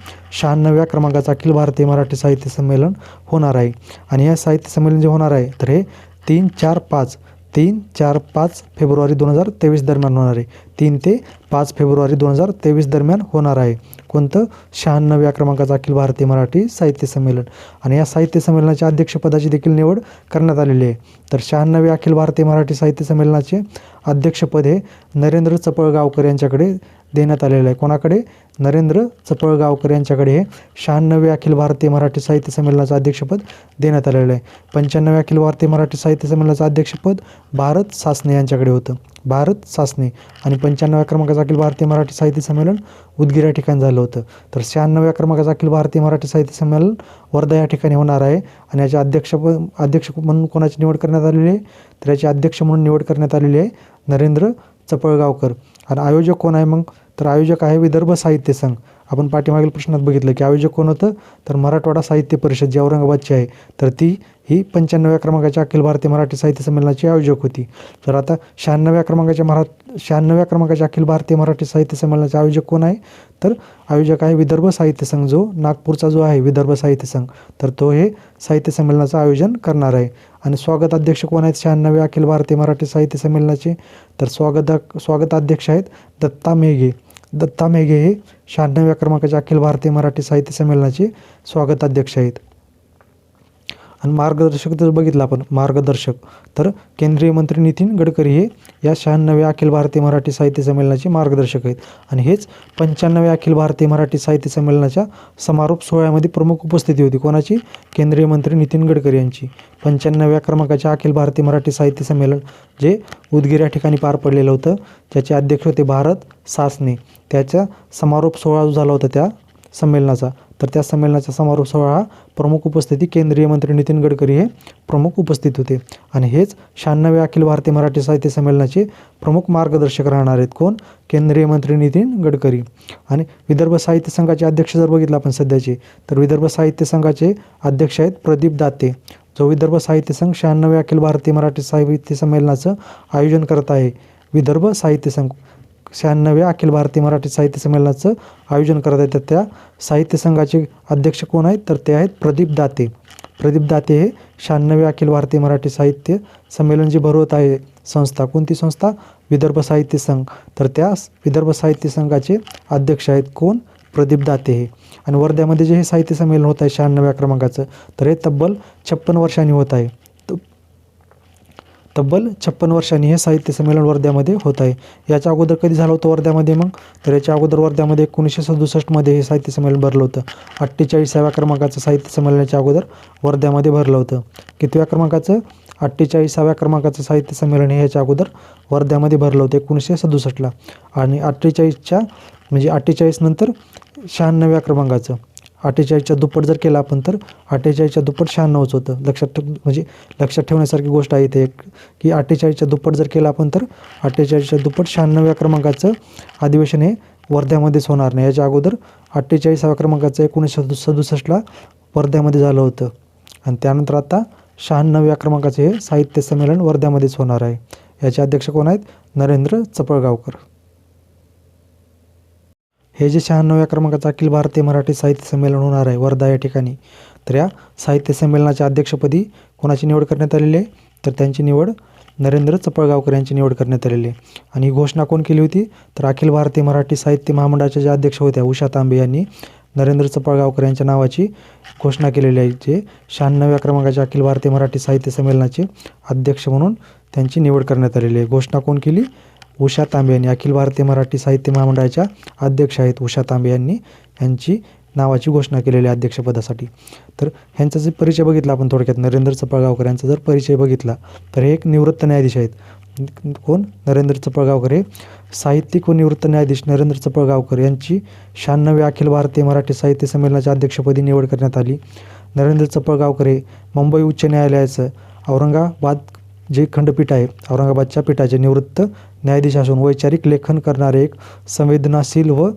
Speaker 1: 96व्या क्रमांकाचं अखिल भारतीय मराठी साहित्य संमेलन होणार आहे. आणि हे साहित्य संमेलन जे होणार आहे तर हे 3, 4, 5 फेब्रुवारी 2023 दरम्यान होणार आहे. 3 ते 5 फेब्रुवारी 2023 दरम्यान होणार आहे. कोणतं? 96व्या क्रमांकाचं अखिल भारतीय मराठी साहित्य संमेलन. आणि या साहित्य संमेलनाच्या अध्यक्षपदाची देखील निवड करण्यात आलेली आहे. तर 96व्या अखिल भारतीय मराठी साहित्य संमेलनाचे अध्यक्षपद हे नरेंद्र चपळगावकर यांच्याकडे देण्यात आलेलं आहे. कोणाकडे? नरेंद्र चपळगावकर यांच्याकडे हे 96व्या अखिल भारतीय मराठी साहित्य संमेलनाचं अध्यक्षपद देण्यात आलेलं आहे. 95व्या अखिल भारतीय मराठी साहित्य संमेलनाचं अध्यक्षपद भारत सासणे यांच्याकडे होतं. भारत सासणे. आणि 95व्या क्रमांकाचं अखिल भारतीय मराठी साहित्य संमेलन उदगीर या ठिकाणी झालं होतं. तर 96व्या क्रमांकाचं अखिल भारतीय मराठी साहित्य संमेलन वर्धा या ठिकाणी होणार आहे. आणि याचे अध्यक्ष म्हणून कोणाची निवड करण्यात आलेली आहे? तर याचे अध्यक्ष म्हणून निवड करण्यात आलेली आहे नरेंद्र चपळगावकर. आणि आयोजक कोण आहे मग? तर आयोजक आहे विदर्भ साहित्य संघ. आपण पाठीमागील प्रश्नात बघितलं की आयोजक कोण होतं? तर मराठवाडा साहित्य परिषद जी औरंगाबादची आहे तर ही 95व्या क्रमांकाच्या अखिल भारतीय मराठी साहित्य संमेलनाची आयोजक होती. तर आता 96व्या क्रमांकाच्या अखिल भारतीय मराठी साहित्य संमेलनाचे आयोजक कोण आहे? तर आयोजक आहे विदर्भ साहित्य संघ, जो नागपूरचा जो आहे विदर्भ साहित्य संघ, तर तो हे साहित्य संमेलनाचं आयोजन करणार आहे. आणि स्वागत अध्यक्ष कोण आहेत 96व्या अखिल भारतीय मराठी साहित्य संमेलनाचे? तर स्वागताध्यक्ष आहेत दत्ता मेघे. दत्ता मेघे हे 96व्या क्रमांकाच्या अखिल भारतीय मराठी साहित्य संमेलनाचे स्वागताध्यक्ष आहेत. आणि मार्गदर्शक जर बघितलं आपण, मार्गदर्शक तर केंद्रीय मंत्री नितीन गडकरी हे या 96व्या अखिल भारतीय मराठी साहित्य संमेलनाचे मार्गदर्शक आहेत. आणि हेच 95व्या अखिल भारतीय मराठी साहित्य संमेलनाच्या समारोप सोहळ्यामध्ये प्रमुख उपस्थिती होती. कोणाची? केंद्रीय मंत्री नितीन गडकरी यांची. 95व्या क्रमांकाच्या अखिल भारतीय मराठी साहित्य संमेलन जे उदगीर या ठिकाणी पार पडलेलं होतं, ज्याचे अध्यक्ष होते भारत सासणे. त्याचा समारोप सोहळा जो झाला होता त्या संमेलनाचा, तर त्या संमेलनाचा समारोप सोहळा प्रमुख उपस्थिती केंद्रीय मंत्री नितीन गडकरी हे प्रमुख उपस्थित होते. आणि हेच 96व्या अखिल भारतीय मराठी साहित्य संमेलनाचे प्रमुख मार्गदर्शक राहणार आहेत. कोण? केंद्रीय मंत्री नितीन गडकरी. आणि विदर्भ साहित्य संघाचे अध्यक्ष जर बघितलं आपण सध्याचे, तर विदर्भ साहित्य संघाचे अध्यक्ष आहेत प्रदीप दाते. जो विदर्भ साहित्य संघ 96व्या अखिल भारतीय मराठी साहित्य संमेलनाचं आयोजन करत आहे, विदर्भ साहित्य संघ 96व्या अखिल भारतीय मराठी साहित्य संमेलनाचं आयोजन करत आहेत. तर त्या साहित्य संघाचे अध्यक्ष कोण आहेत, तर ते आहेत प्रदीप दाते. प्रदीप दाते हे 96व्या अखिल भारतीय मराठी साहित्य संमेलन जे भरवत आहे संस्था, कोणती संस्था, विदर्भ साहित्य संघ. तर त्या विदर्भ साहित्य संघाचे अध्यक्ष आहेत कोण, प्रदीप दाते हे. आणि वर्ध्यामध्ये जे हे साहित्य संमेलन होत आहे 96व्या क्रमांकाचं, तर हे तब्बल 56 वर्षांनी होत आहे. तब्बल 56 वर्षांनी हे साहित्य संमेलन वर्ध्यामध्ये होत आहे. याच्या अगोदर कधी झालं होतं वर्ध्यामध्ये मग, तर याच्या अगोदर वर्ध्यामध्ये 1967मध्ये हे साहित्य संमेलन भरलं होतं. 48व्या क्रमांकाचं साहित्य संमेलनाच्या अगोदर वर्ध्यामध्ये भरलं होतं. कितव्या क्रमांकाचं, 48व्या क्रमांकाचं साहित्य संमेलन हे याच्या अगोदर वर्ध्यामध्ये भरलं होतं 1967ला. आणि 48च्या म्हणजे 48 नंतर 96व्या क्रमांकाचं, 48च्या दुप्पट जर केलं आपण तर 48च्या दुप्पट 96च होतं. लक्षात ठेवण्यासारखी गोष्ट आहे इथे एक, की 48च्या दुप्पट जर केलं आपण तर 48च्या दुप्पट 96व्या क्रमांकाचं अधिवेशन हे वर्ध्यामध्येच होणार नाही. याच्या अगोदर 48व्या क्रमांकाचं 1967ला वर्ध्यामध्ये झालं होतं. आणि त्यानंतर आता 96व्या क्रमांकाचे हे साहित्य संमेलन वर्ध्यामध्येच होणार आहे. याचे अध्यक्ष कोण आहेत, नरेंद्र चपळगावकर. हे जे 96व्या क्रमांकाचं अखिल भारतीय मराठी साहित्य संमेलन होणार आहे वर्धा या ठिकाणी, तर या साहित्य संमेलनाच्या अध्यक्षपदी कोणाची निवड करण्यात आलेली आहे, तर त्यांची निवड नरेंद्र चपळगावकर यांची निवड करण्यात आलेली आहे. आणि ही घोषणा कोण केली होती, तर अखिल भारतीय मराठी साहित्य महामंडळाच्या ज्या अध्यक्ष होत्या उषा तांबे यांनी नरेंद्र चपळगावकर यांच्या नावाची घोषणा केलेली आहे. जे 96व्या क्रमांकाच्या अखिल भारतीय मराठी साहित्य संमेलनाचे अध्यक्ष म्हणून त्यांची निवड करण्यात आलेली आहे. घोषणा कोण केली, उषा तांबे यांनी. अखिल भारतीय मराठी साहित्य महामंडळाच्या अध्यक्ष आहेत उषा तांबे यांनी यांची नावाची घोषणा केलेली आहे अध्यक्षपदासाठी. तर ह्यांचा जर परिचय बघितला आपण थोडक्यात, नरेंद्र चपळगावकर यांचा जर परिचय बघितला तर हे एक निवृत्त न्यायाधीश आहेत. कोण, नरेंद्र चपळगावकर हे साहित्यिक व निवृत्त न्यायाधीश नरेंद्र चपळगावकर यांची 96व्या अखिल भारतीय मराठी साहित्य संमेलनाच्या अध्यक्षपदी निवड करण्यात आली. नरेंद्र चपळगावकर हे मुंबई उच्च न्यायालयाचं औरंगाबाद जे खंडपीठ आहे औरंगाबादच्या पीठाचे निवृत्त न्यायाधीश असून वैचारिक लेखन करणारे एक संवेदनाशील व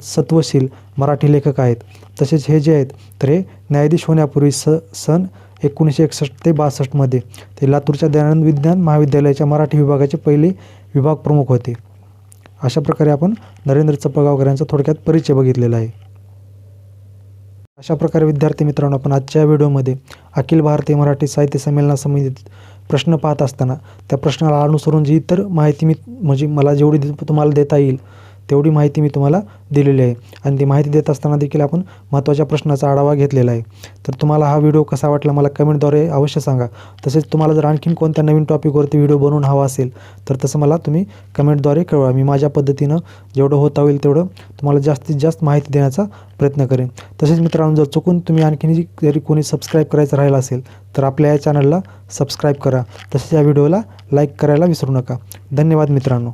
Speaker 1: सत्वशील मराठी लेखक आहेत. तसेच हे जे आहेत तर हे न्यायाधीश होण्यापूर्वी सन 1961 ते 62मध्ये ते लातूरच्या दयानंद विज्ञान महाविद्यालयाच्या मराठी विभागाचे पहिले विभाग प्रमुख होते. अशा प्रकारे आपण नरेंद्र चपळगावकर यांचा थोडक्यात परिचय बघितलेला आहे. अशा प्रकारे विद्यार्थी मित्रांनो, आपण आजच्या व्हिडिओमध्ये अखिल भारतीय मराठी साहित्य संमेलनासंबंधित प्रश्न पाहत असताना त्या प्रश्नाला अनुसरून जी इतर माहिती मला जेवढी तुम्हाला देता येईल तेवढी माहिती मी तुम्हाला दिलेली आहे. आणि ती माहिती देत असताना देखील आपण महत्त्वाच्या प्रश्नाचा आढावा घेतलेला आहे. तर तुम्हाला हा व्हिडिओ कसा वाटला मला कमेंटद्वारे अवश्य सांगा. तसेच तुम्हाला जर आणखीन कोणत्या नवीन टॉपिकवरती व्हिडिओ बनवून हवा असेल तर तसं मला तुम्ही कमेंटद्वारे कळवा. मी माझ्या पद्धतीनं जेवढं होता होईल तेवढं तुम्हाला जास्तीत जास्त माहिती देण्याचा प्रयत्न करेन. तसेच मित्रांनो, जर चुकून तुम्ही आणखीन जरी कोणी सबस्क्राईब करायचं राहिलं असेल तर आपल्या या चॅनलला सबस्क्राईब करा. तसेच या व्हिडिओला लाईक करायला विसरू नका. धन्यवाद मित्रांनो.